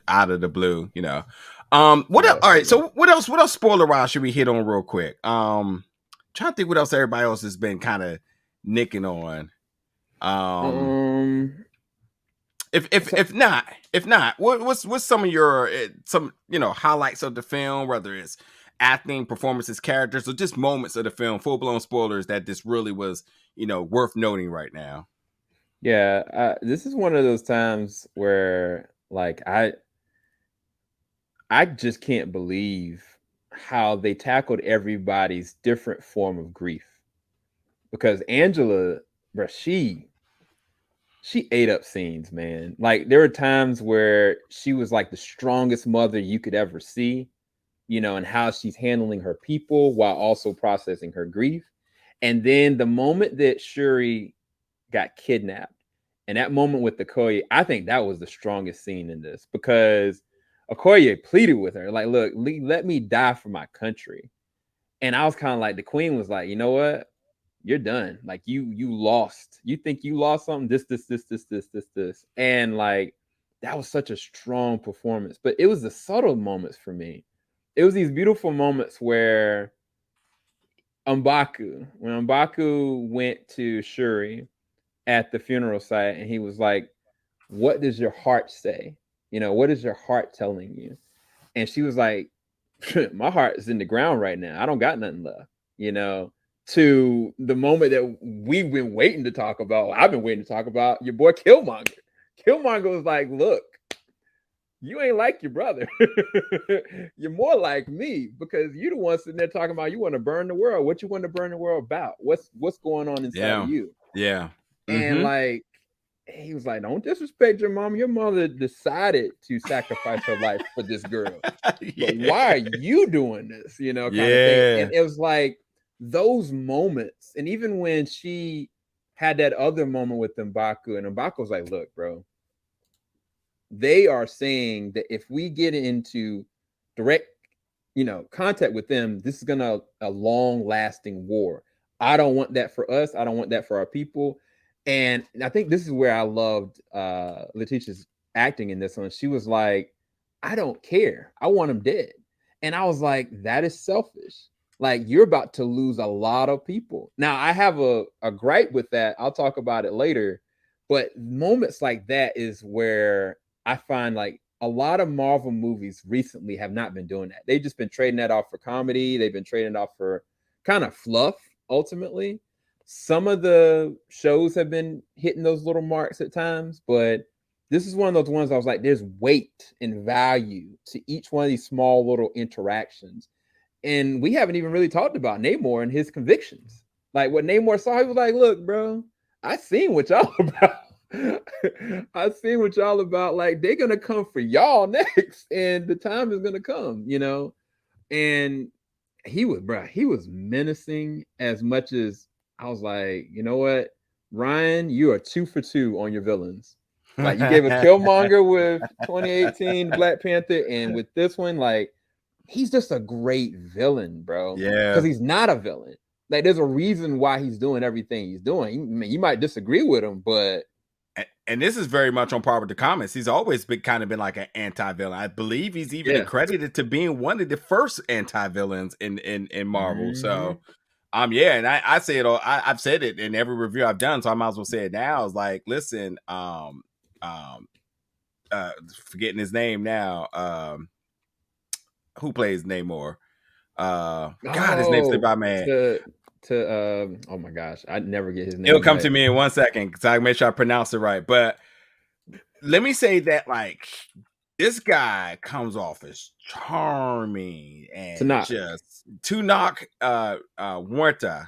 out of the blue, you know. What else? All right, so what else spoiler wise should we hit on real quick? Trying to think what else everybody else has been kind of nicking on. If not, what's some of your highlights of the film, whether it's acting, performances, characters, or just moments of the film, full blown spoilers that this really was, worth noting right now. Yeah, this is one of those times where like I just can't believe how they tackled everybody's different form of grief. Because Angela, bro, she ate up scenes, man. Like there were times where she was like the strongest mother you could ever see, and how she's handling her people while also processing her grief. And then the moment that Shuri got kidnapped, and that moment with Okoye, I think that was the strongest scene in this because Okoye pleaded with her, like, look, let me die for my country. And I was kind of like, the queen was like, you know what? You're done. Like you lost. You think you lost something? This. And like that was such a strong performance. But it was the subtle moments for me. It was these beautiful moments where when M'Baku went to Shuri at the funeral site and he was like, what does your heart say? What is your heart telling you? And she was like, my heart is in the ground right now. I don't got nothing left, to the moment that we've been waiting to talk about. I've been waiting to talk about your boy Killmonger. Killmonger was like, look, you ain't like your brother. You're more like me because you're the one sitting there talking about you want to burn the world. What you want to burn the world about? What's going on inside of you? Yeah. And like, he was like, don't disrespect your mom. Your mother decided to sacrifice her life for this girl. But why are you doing this? Kind of thing. And it was like those moments. And even when she had that other moment with M'Baku, and M'Baku was like, look, bro, they are saying that if we get into direct, contact with them, this is gonna a long-lasting war. I don't want that for us. I don't want that for our people. And I think this is where I loved Letitia's acting in this one. She was like, I don't care. I want him dead. And I was like, that is selfish. Like, you're about to lose a lot of people. Now, I have a gripe with that. I'll talk about it later. But moments like that is where I find like a lot of Marvel movies recently have not been doing that. They've just been trading that off for comedy. They've been trading it off for kind of fluff, ultimately. Some of the shows have been hitting those little marks at times, but this is one of those ones I was like, there's weight and value to each one of these small little interactions. And we haven't even really talked about Namor and his convictions. Like what Namor saw, he was like, look, bro, I seen what y'all about. I seen what y'all about. Like, they're gonna come for y'all next, and the time is gonna come, And he was menacing as much as I was like, you know what, Ryan, you are 2 for 2 on your villains. Like, you gave us Killmonger with 2018 Black Panther, and with this one, like, he's just a great villain, bro. Yeah, because he's not a villain. like there's a reason why he's doing everything he's doing. I mean, you might disagree with him, but and this is very much on par with the comics. He's always been like an anti-villain. I believe he's even accredited to being one of the first anti-villains in Marvel. So yeah, and I say it all. I've said it in every review I've done, so I might as well say it now. It's like, listen, forgetting his name now. Who plays Namor? God, his name's slipped by man. Oh my gosh, I never get his name. It'll come to me in 1 second because I make sure I pronounce it right. But let me say that, like, this guy comes off as charming and just Tunok Huerta.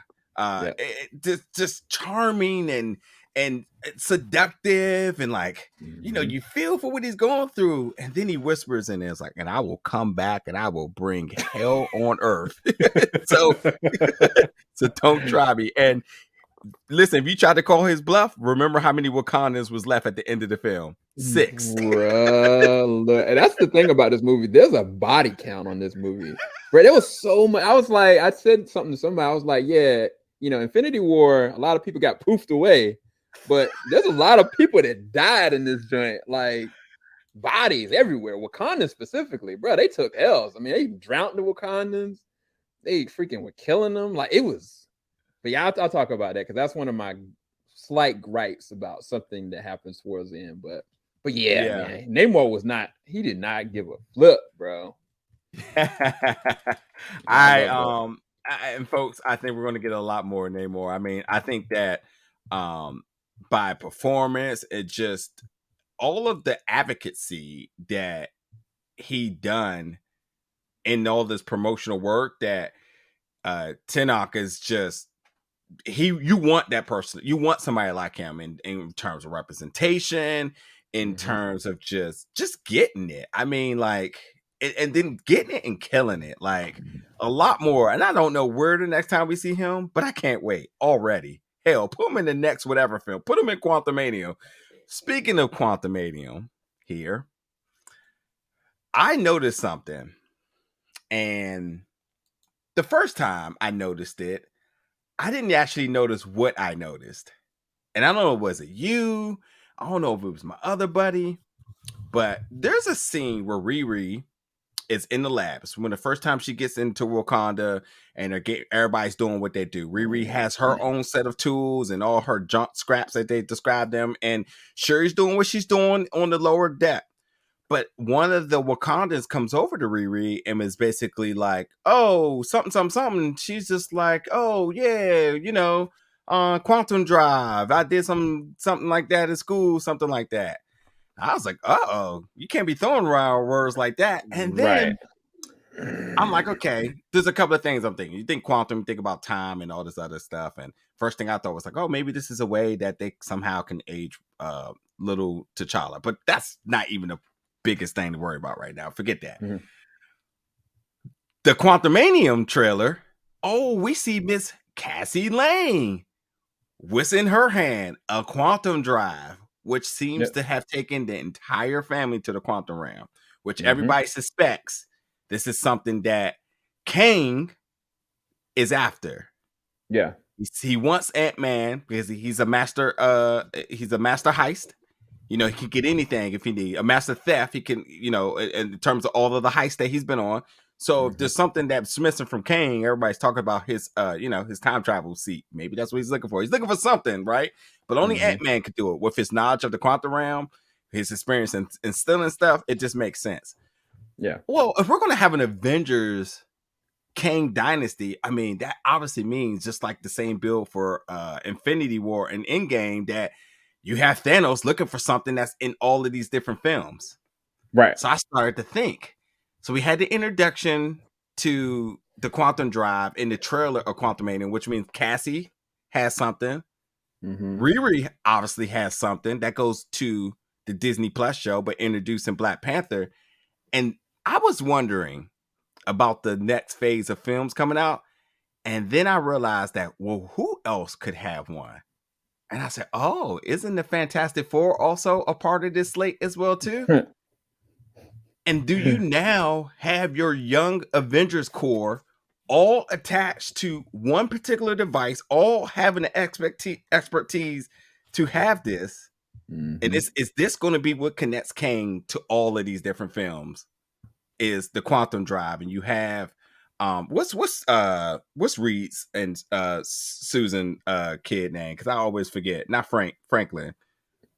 Just charming and seductive, and like, you know, you feel for what he's going through, and then he whispers in there, it's like, and I will come back and I will bring hell on earth. so don't try me. And listen, if you tried to call his bluff, remember how many Wakandans was left at the end of the film? 6. Bruh, and that's the thing about this movie. There's a body count on this movie. Bro, there was so much. I was like, I said something to somebody. I was like, yeah, you know, Infinity War, a lot of people got poofed away, but there's a lot of people that died in this joint. Like, bodies everywhere. Wakanda specifically, bro, they took L's. I mean, they drowned the Wakandans. They freaking were killing them. Like, it was. But yeah, I'll talk about that because that's one of my slight gripes about something that happens towards the end. But yeah, man, Namor was not. He did not give a flip, bro. And folks, I think we're going to get a lot more Namor. I mean, I think that by performance, it just all of the advocacy that he done in all this promotional work that Tunok is just. You want that person, you want somebody like him in terms of representation, in terms of just getting it. I mean, like, and then getting it and killing it, like a lot more. And I don't know where the next time we see him, but I can't wait already. Hell, put him in the next whatever film. Put him in Quantumanium. Speaking of Quantumanium, here, I noticed something, and the first time I noticed it, I didn't actually notice what I noticed. And I don't know, was it you? I don't know if it was my other buddy. But there's a scene where Riri is in the labs. When the first time she gets into Wakanda and everybody's doing what they do. Riri has her own set of tools and all her junk scraps that they describe them. And Shuri's doing what she's doing on the lower deck. But one of the Wakandans comes over to Riri and is basically like, oh, something. She's just like, oh, yeah, you know, quantum drive. I did something like that at school, something like that. I was like, uh-oh, you can't be throwing around words like that. And then I'm like, okay, there's a couple of things I'm thinking. You think quantum, you think about time and all this other stuff. And first thing I thought was like, oh, maybe this is a way that they somehow can age little T'Challa. But that's not even a biggest thing to worry about right now. Forget that. The Quantumanium trailer. Oh, we see Miss Cassie Lang. What's in her hand? A quantum drive, which seems to have taken the entire family to the quantum realm, which everybody suspects this is something that Kang is after. Yeah. He wants Ant-Man because he's a master heist. You know, he can get anything if he need a master theft. He can, you know, in terms of all of the heists that he's been on. So if there's something that's missing from Kang, everybody's talking about his, you know, his time travel seat. Maybe that's what he's looking for. He's looking for something, right? But only Ant-Man could do it with his knowledge of the quantum realm, his experience in instilling stuff. It just makes sense. Yeah. Well, if we're going to have an Avengers Kang Dynasty, I mean, that obviously means just like the same build for Infinity War and Endgame that you have Thanos looking for something that's in all of these different films. Right. So I started to think. So we had the introduction to the quantum drive in the trailer of Quantumanium, which means Cassie has something. Riri obviously has something that goes to the Disney Plus show, but introduced in Black Panther. And I was wondering about the next phase of films coming out. And then I realized that, well, who else could have one? And I said, oh, isn't the Fantastic Four also a part of this slate as well, too? And do you now have your young Avengers core all attached to one particular device, all having the expertise to have this. And is this going to be what connects Kang to all of these different films? Is the quantum drive, and you have what's Reed's and Susan kid name, because I always forget. Not Franklin.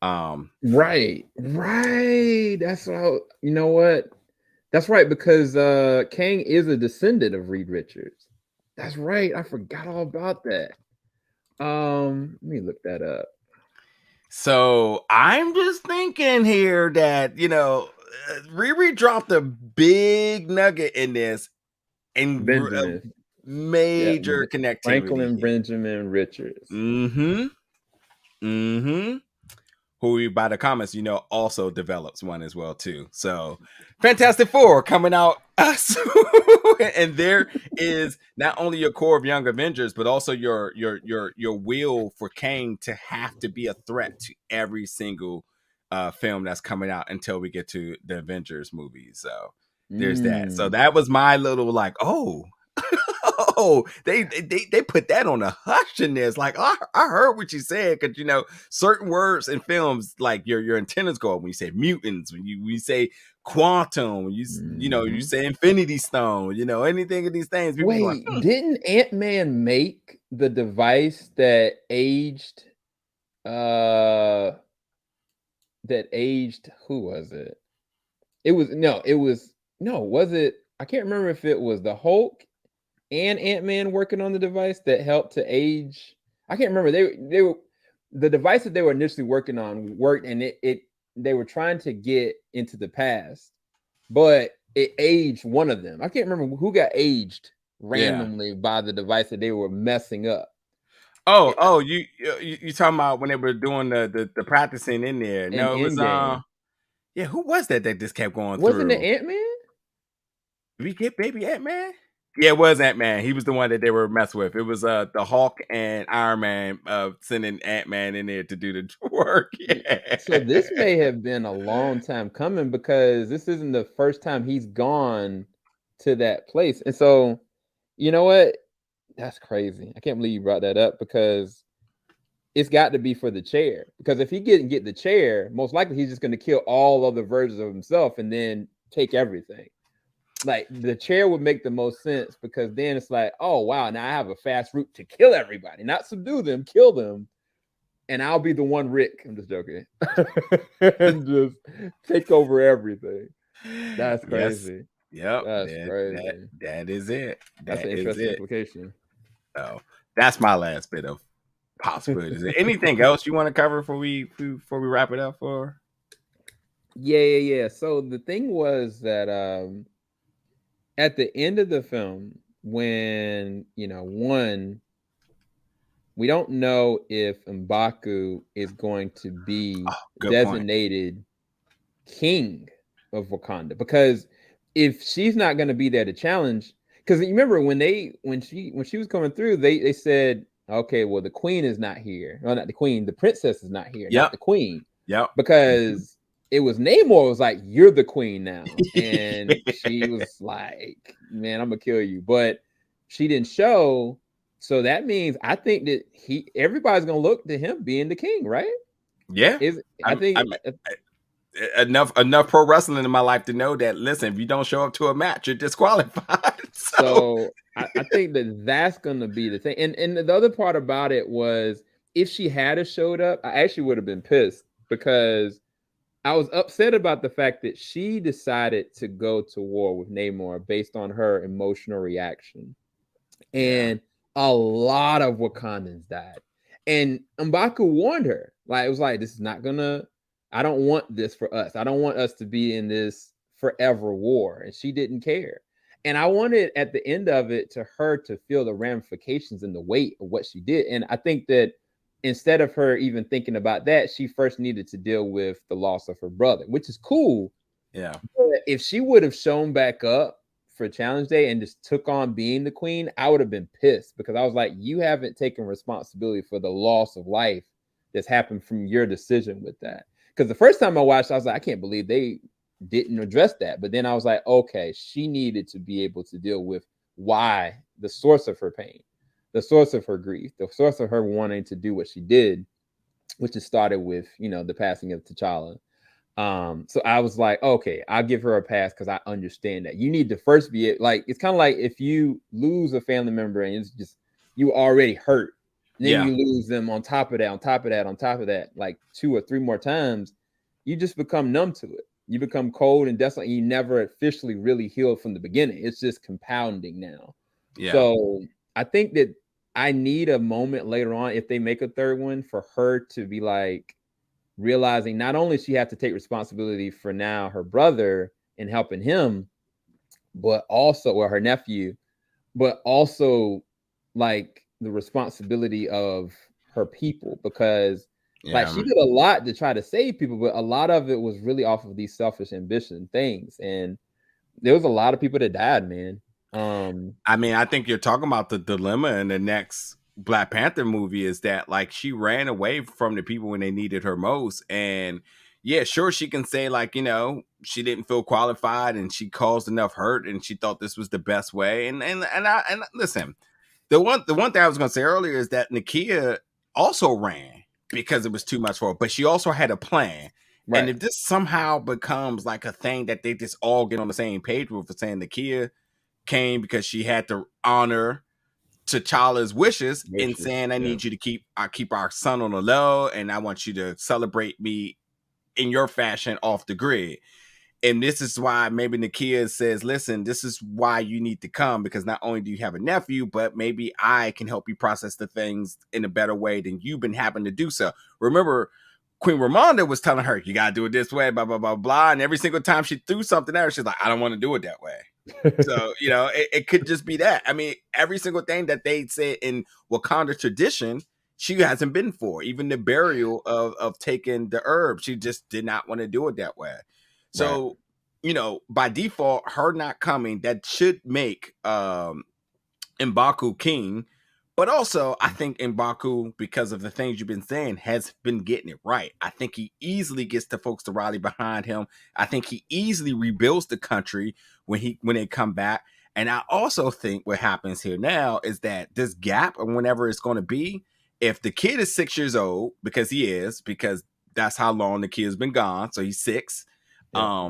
Right. That's how, you know what? That's right, because Kang is a descendant of Reed Richards. That's right. I forgot all about that. Let me look that up. So I'm just thinking here that, Riri dropped a big nugget in this, and Benjamin. major connectivity. Franklin Benjamin Richards. Who, by the comments, also develops one as well too. So Fantastic Four coming out and there is not only your core of Young Avengers, but also your will for Kang to have to be a threat to every single film that's coming out until we get to the Avengers movies. So there's that. So that was my little they put that on a hush in this. Like, I heard what you said, because certain words in films, like your antennas go up when you say mutants, when you say quantum, when you say Infinity Stone, anything of these things. Wait, didn't Ant-Man make the device that aged? Who was it? Was it? I can't remember if it was the Hulk and Ant-Man working on the device that helped to age. I can't remember. They were the device that they were initially working on worked, and they were trying to get into the past, but it aged one of them. I can't remember who got aged randomly by the device that they were messing up. You talking about when they were doing the practicing in there? No, it was who was that just kept going through? Wasn't it Ant-Man? Did we get baby Ant-Man? Yeah, it was Ant-Man. He was the one that they were messing with. It was the Hulk and Iron Man sending Ant-Man in there to do the work. Yeah. So this may have been a long time coming, because this isn't the first time he's gone to that place. And so, you know what? That's crazy. I can't believe you brought that up, because it's got to be for the chair. Because if he get the chair, most likely he's just going to kill all other versions of himself and then take everything. Like, the chair would make the most sense, because then it's like, oh wow, now I have a fast route to kill everybody, not subdue them, kill them, and I'll be the one Rick. I'm just joking. And just take over everything. That's crazy. Yep. That's crazy. That is it. That's an interesting implication. So that's my last bit of possibilities. Is there anything else you want to cover before we wrap it up? Yeah. So the thing was that at the end of the film, when we don't know if M'Baku is going to be designated king of Wakanda, because if she's not going to be there to challenge, because you remember when she was coming through, they said, okay, well, the queen is not here. No, not the queen. The princess is not here. Not the queen. Yep. Because it was Namor was like, you're the queen now. And she was like, man, I'm going to kill you. But she didn't show. So that means I think that everybody's going to look to him being the king, right? Yeah. Enough pro wrestling in my life to know that, listen, if you don't show up to a match, you're disqualified. So I think that's going to be the thing. And the other part about it was, if she had showed up, I actually would have been pissed, because I was upset about the fact that she decided to go to war with Namor based on her emotional reaction. And a lot of Wakandans died. And M'Baku warned her. Like, it was like, this is not gonna, I don't want this for us. I don't want us to be in this forever war. And she didn't care. And I wanted at the end of it to her to feel the ramifications and the weight of what she did. And I think that instead of her even thinking about that, she first needed to deal with the loss of her brother, which is cool. Yeah. But if she would have shown back up for Challenge Day and just took on being the queen, I would have been pissed, because I was like, you haven't taken responsibility for the loss of life that's happened from your decision with that. Because the first time I watched, I was like, I can't believe they didn't address that. But then I was like, okay, she needed to be able to deal with why the source of her pain, the source of her grief, the source of her wanting to do what she did, which has started with, the passing of T'Challa. So I was like, okay, I'll give her a pass because I understand that you need to first be like, it's kind of like if you lose a family member and it's just you already hurt, then Yeah. you lose them on top of that, on top of that, on top of that, like 2 or 3 more times, you just become numb to it. You become cold and desolate. And you never officially really healed from the beginning. It's just compounding now. Yeah. So I think that I need a moment later on if they make a third one for her to be like, realizing not only she had to take responsibility for now her brother and helping him, but also, or her nephew, but also like the responsibility of her people, because like Yeah. she did a lot to try to save people, but a lot of it was really off of these selfish ambition things. And there was a lot of people that died, man. I mean, I think you're talking about the dilemma in the next Black Panther movie is that like she ran away from the people when they needed her most. And yeah, sure, she can say like, she didn't feel qualified and she caused enough hurt and she thought this was the best way. And listen, the one thing I was gonna say earlier is that Nakia also ran because it was too much for her, but she also had a plan. And Right. if this somehow becomes like a thing that they just all get on the same page with, for saying Nakia came because she had to honor T'Challa's wishes and Wishes. saying, "I Yeah. need you to keep our son on the low, and I want you to celebrate me in your fashion off the grid." And this is why maybe Nakia says, "Listen, this is why you need to come because not only do you have a nephew, but maybe I can help you process the things in a better way than you've been having to do so." Remember, Queen Ramonda was telling her, "You gotta do it this way, blah blah blah blah," and every single time she threw something at her, she's like, "I don't want to do it that way." So, it could just be that. I mean, every single thing that they say in Wakanda tradition, she hasn't been for. Even the burial of taking the herb, she just did not want to do it that way. Right. So, by default, her not coming, that should make M'Baku king. But also, I think M'Baku, because of the things you've been saying, has been getting it right. I think he easily gets the folks to rally behind him. I think he easily rebuilds the country when they come back. And I also think what happens here now is that this gap, or whenever it's going to be, if the kid is 6 years old, because that's how long the kid's been gone, so he's 6. Yeah.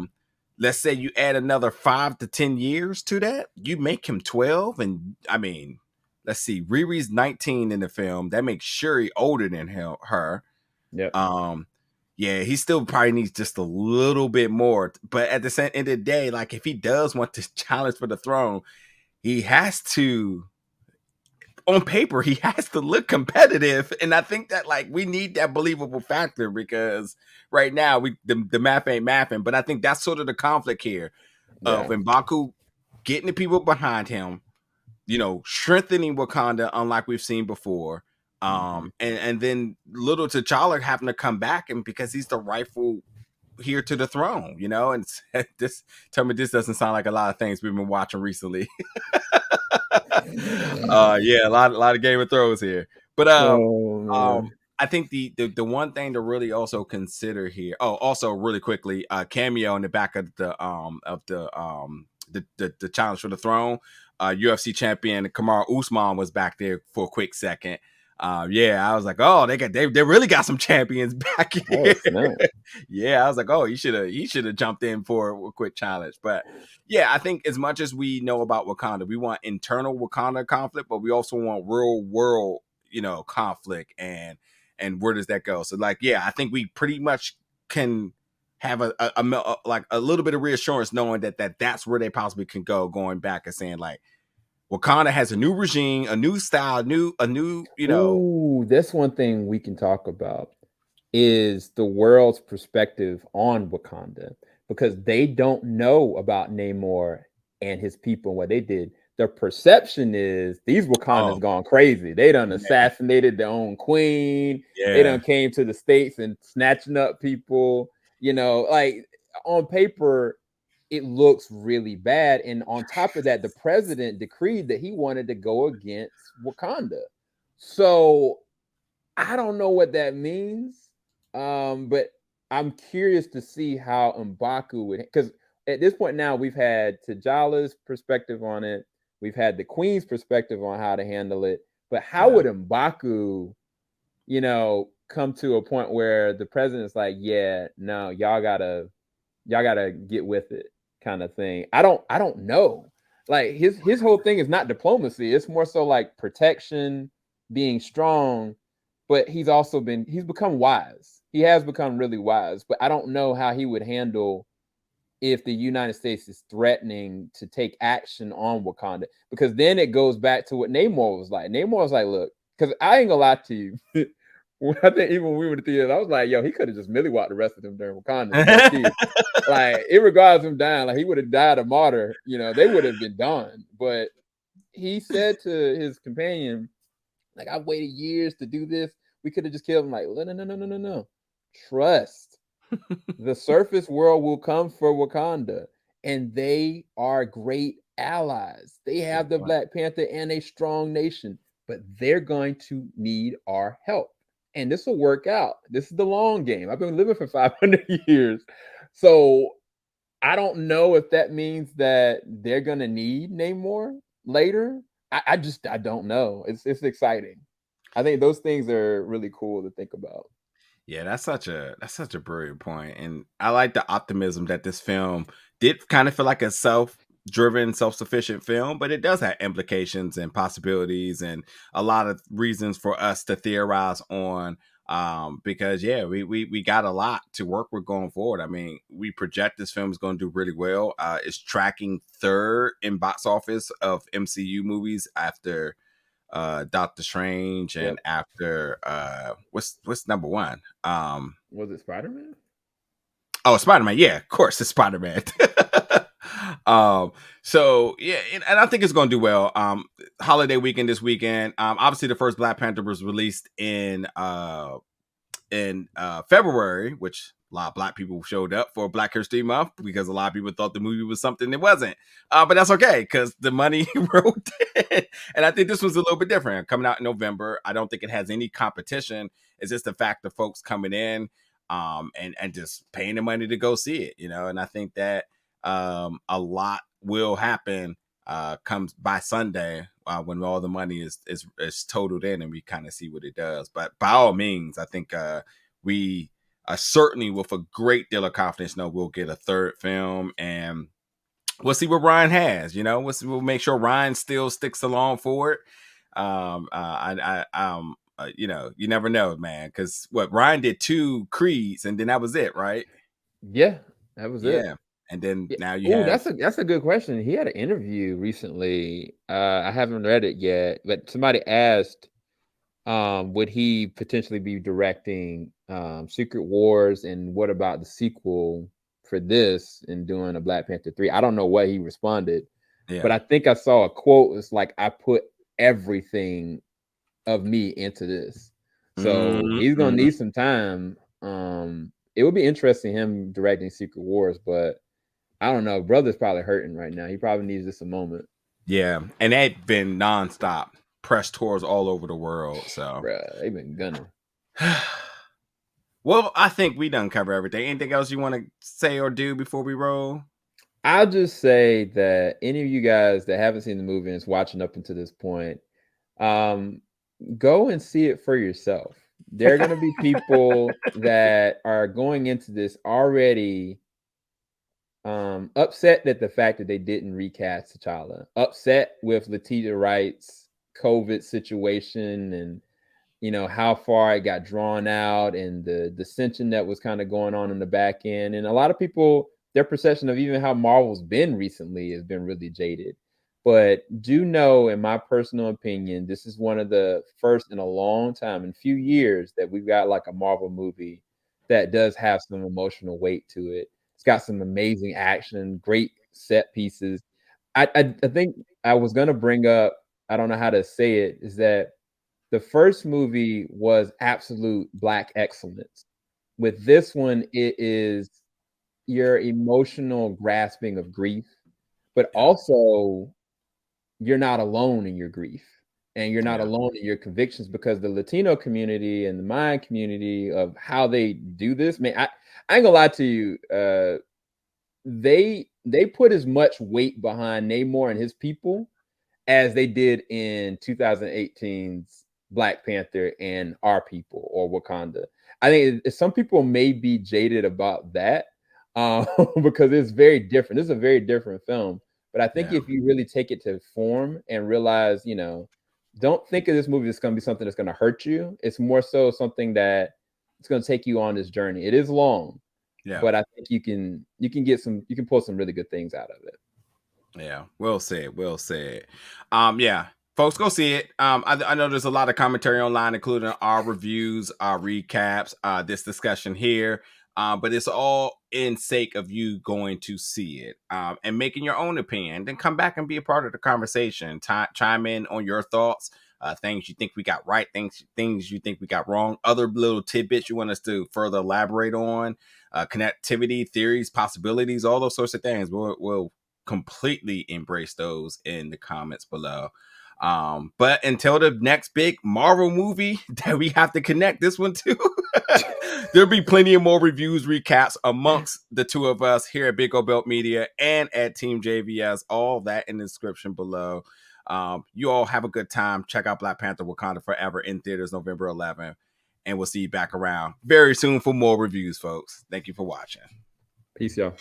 Let's say you add another 5 to 10 years to that, you make him 12. And I mean, let's see, Riri's 19 in the film. That makes Shuri older than her. Yep. Um, yeah, he still probably needs just a little bit more. But at the same end of the day, like if he does want to challenge for the throne, he has to, on paper, he has to look competitive. And I think that like we need that believable factor because right now the math ain't mathing. But I think that's sort of the conflict here of Yeah. M'Baku getting the people behind him, strengthening Wakanda, unlike we've seen before. Mhm. And then little T'Challa having to come back, and because he's the rightful heir to the throne, and this tell me this doesn't sound like a lot of things we've been watching recently. Yeah, a lot of Game of Thrones here. But Oh man. I think the one thing to really also consider here. Oh, also really quickly, cameo in the back of the challenge for the throne. UFC champion Kamaru Usman was back there for a quick second. Yeah, I was like, oh, they really got some champions back Oh here. snap. Yeah, I was like, oh, he should have jumped in for a quick challenge. But yeah, I think as much as we know about Wakanda, we want internal Wakanda conflict, but we also want real world, conflict and where does that go? So like, yeah, I think we pretty much can have like a little bit of reassurance knowing that's where they possibly can go, going back and saying like Wakanda has a new regime, a new style, a new. Ooh, that's one thing we can talk about is the world's perspective on Wakanda, because they don't know about Namor and his people and what they did. The perception is these Oh Wakandans gone crazy. They done man, assassinated their own queen. They yeah, done came to the States and snatching up people. Like on paper, it looks really bad. And on top of that, the president decreed that he wanted to go against Wakanda. So I don't know what that means. But I'm curious to see how M'Baku would, because at this point now we've had T'Challa's perspective on it. We've had the Queen's perspective on how to handle it, but how would M'Baku, come to a point where the president's like, yeah, no, y'all gotta get with it, kind of thing. I don't know. Like his whole thing is not diplomacy. It's more so like protection, being strong, but he's become wise. He has become really wise, but I don't know how he would handle if the United States is threatening to take action on Wakanda, because then it goes back to what Namor was like. Namor was like, look, because I ain't gonna lie to you. I think even when we were in the theater, I was like, yo, he could have just millie walked the rest of them during Wakanda, low key. Like, it regards him dying, like he would have died a martyr, they would have been done. But he said to his companion, like, I've waited years to do this. We could have just killed him. Like, no. Trust. The surface world will come for Wakanda, and they are great allies. They have the Black Panther and a strong nation, but they're going to need our help. And this will work out. This is the long game. I've been living for 500 years. So I don't know if that means that they're going to need Namor later. I don't know. It's exciting. I think those things are really cool to think about. Yeah, that's such a brilliant point, and I like the optimism that this film did kind of feel like a self-driven, self-sufficient film, but it does have implications and possibilities, and a lot of reasons for us to theorize on. Because we got a lot to work with going forward. I mean, we project this film is going to do really well. It's tracking third in box office of MCU movies after Doctor Strange and after what's number one? Was it Spider-Man? Oh, Spider-Man. Yeah, of course, it's Spider-Man. So yeah, and I think it's going to do well. Holiday weekend this weekend. Obviously the first Black Panther was released in February, which a lot of Black people showed up for Black History Month because a lot of people thought the movie was something it wasn't. But that's okay because the money wrote it. And I think this was a little bit different. Coming out in November, I don't think it has any competition. It's just the fact of folks coming in and just paying the money to go see it, and I think that a lot will happen comes by Sunday when all the money is totaled in and we kind of see what it does. But by all means, I think we certainly with a great deal of confidence know we'll get a third film, and we'll see what Ryan has. We'll make sure Ryan still sticks along for it. You never know, man, because what Ryan did 2 Creeds and then that was it, right? Yeah, that was it. And then now you Oh, have that's a good question. He had an interview recently. I haven't read it yet, but somebody asked, would he potentially be directing Secret Wars, and what about the sequel for this and doing a Black Panther 3? I don't know what he responded, but I think I saw a quote. It's like, I put everything of me into this. So he's gonna need some time. It would be interesting him directing Secret Wars, but I don't know. Brother's probably hurting right now. He probably needs just a moment. Yeah, and they've been nonstop press tours all over the world. So, bruh, they've been gunning. Well, I think we done cover everything. Anything else you want to say or do before we roll? I'll just say that any of you guys that haven't seen the movie and is watching up until this point, go and see it for yourself. There are going to be people that are going into this already upset that the fact that they didn't recast T'Challa, upset with Letitia Wright's COVID situation, and how far it got drawn out, and the dissension that was kind of going on in the back end. And a lot of people, their perception of even how Marvel's been recently has been really jaded. But do know, in my personal opinion, this is one of the first in a long time, in a few years, that we've got like a Marvel movie that does have some emotional weight to it. It's got some amazing action, great set pieces. I think I was going to bring up, I don't know how to say it, is that the first movie was absolute Black excellence. With this one, it is your emotional grasping of grief, but also you're not alone in your grief, and you're not alone in your convictions, because the Latino community and the Mayan community of how they do this, man, I ain't gonna lie to you, they put as much weight behind Namor and his people as they did in 2018's Black Panther and Our People or Wakanda. I think some people may be jaded about that because it's very different. This is a very different film. But I think if you really take it to form and realize, you know, don't think of this movie as going to be something that's going to hurt you. It's more so something that it's going to take you on this journey. It is long, but I think you can pull some really good things out of it. Yeah, well said. Well said. Yeah, folks, go see it. I know there's a lot of commentary online, including our reviews, our recaps, this discussion here. But it's all in sake of you going to see it and making your own opinion. Then come back and be a part of the conversation. Chime in on your thoughts, things you think we got right, things you think we got wrong, other little tidbits you want us to further elaborate on, connectivity, theories, possibilities, all those sorts of things. We'll completely embrace those in the comments below. But until the next big Marvel movie that we have to connect this one to, there'll be plenty of more reviews, recaps amongst the two of us here at Big O Belt Media and at TeamJVS. All that in the description below. You all have a good time. Check out Black Panther Wakanda Forever in theaters November 11th. And we'll see you back around very soon for more reviews, folks. Thank you for watching. Peace, y'all.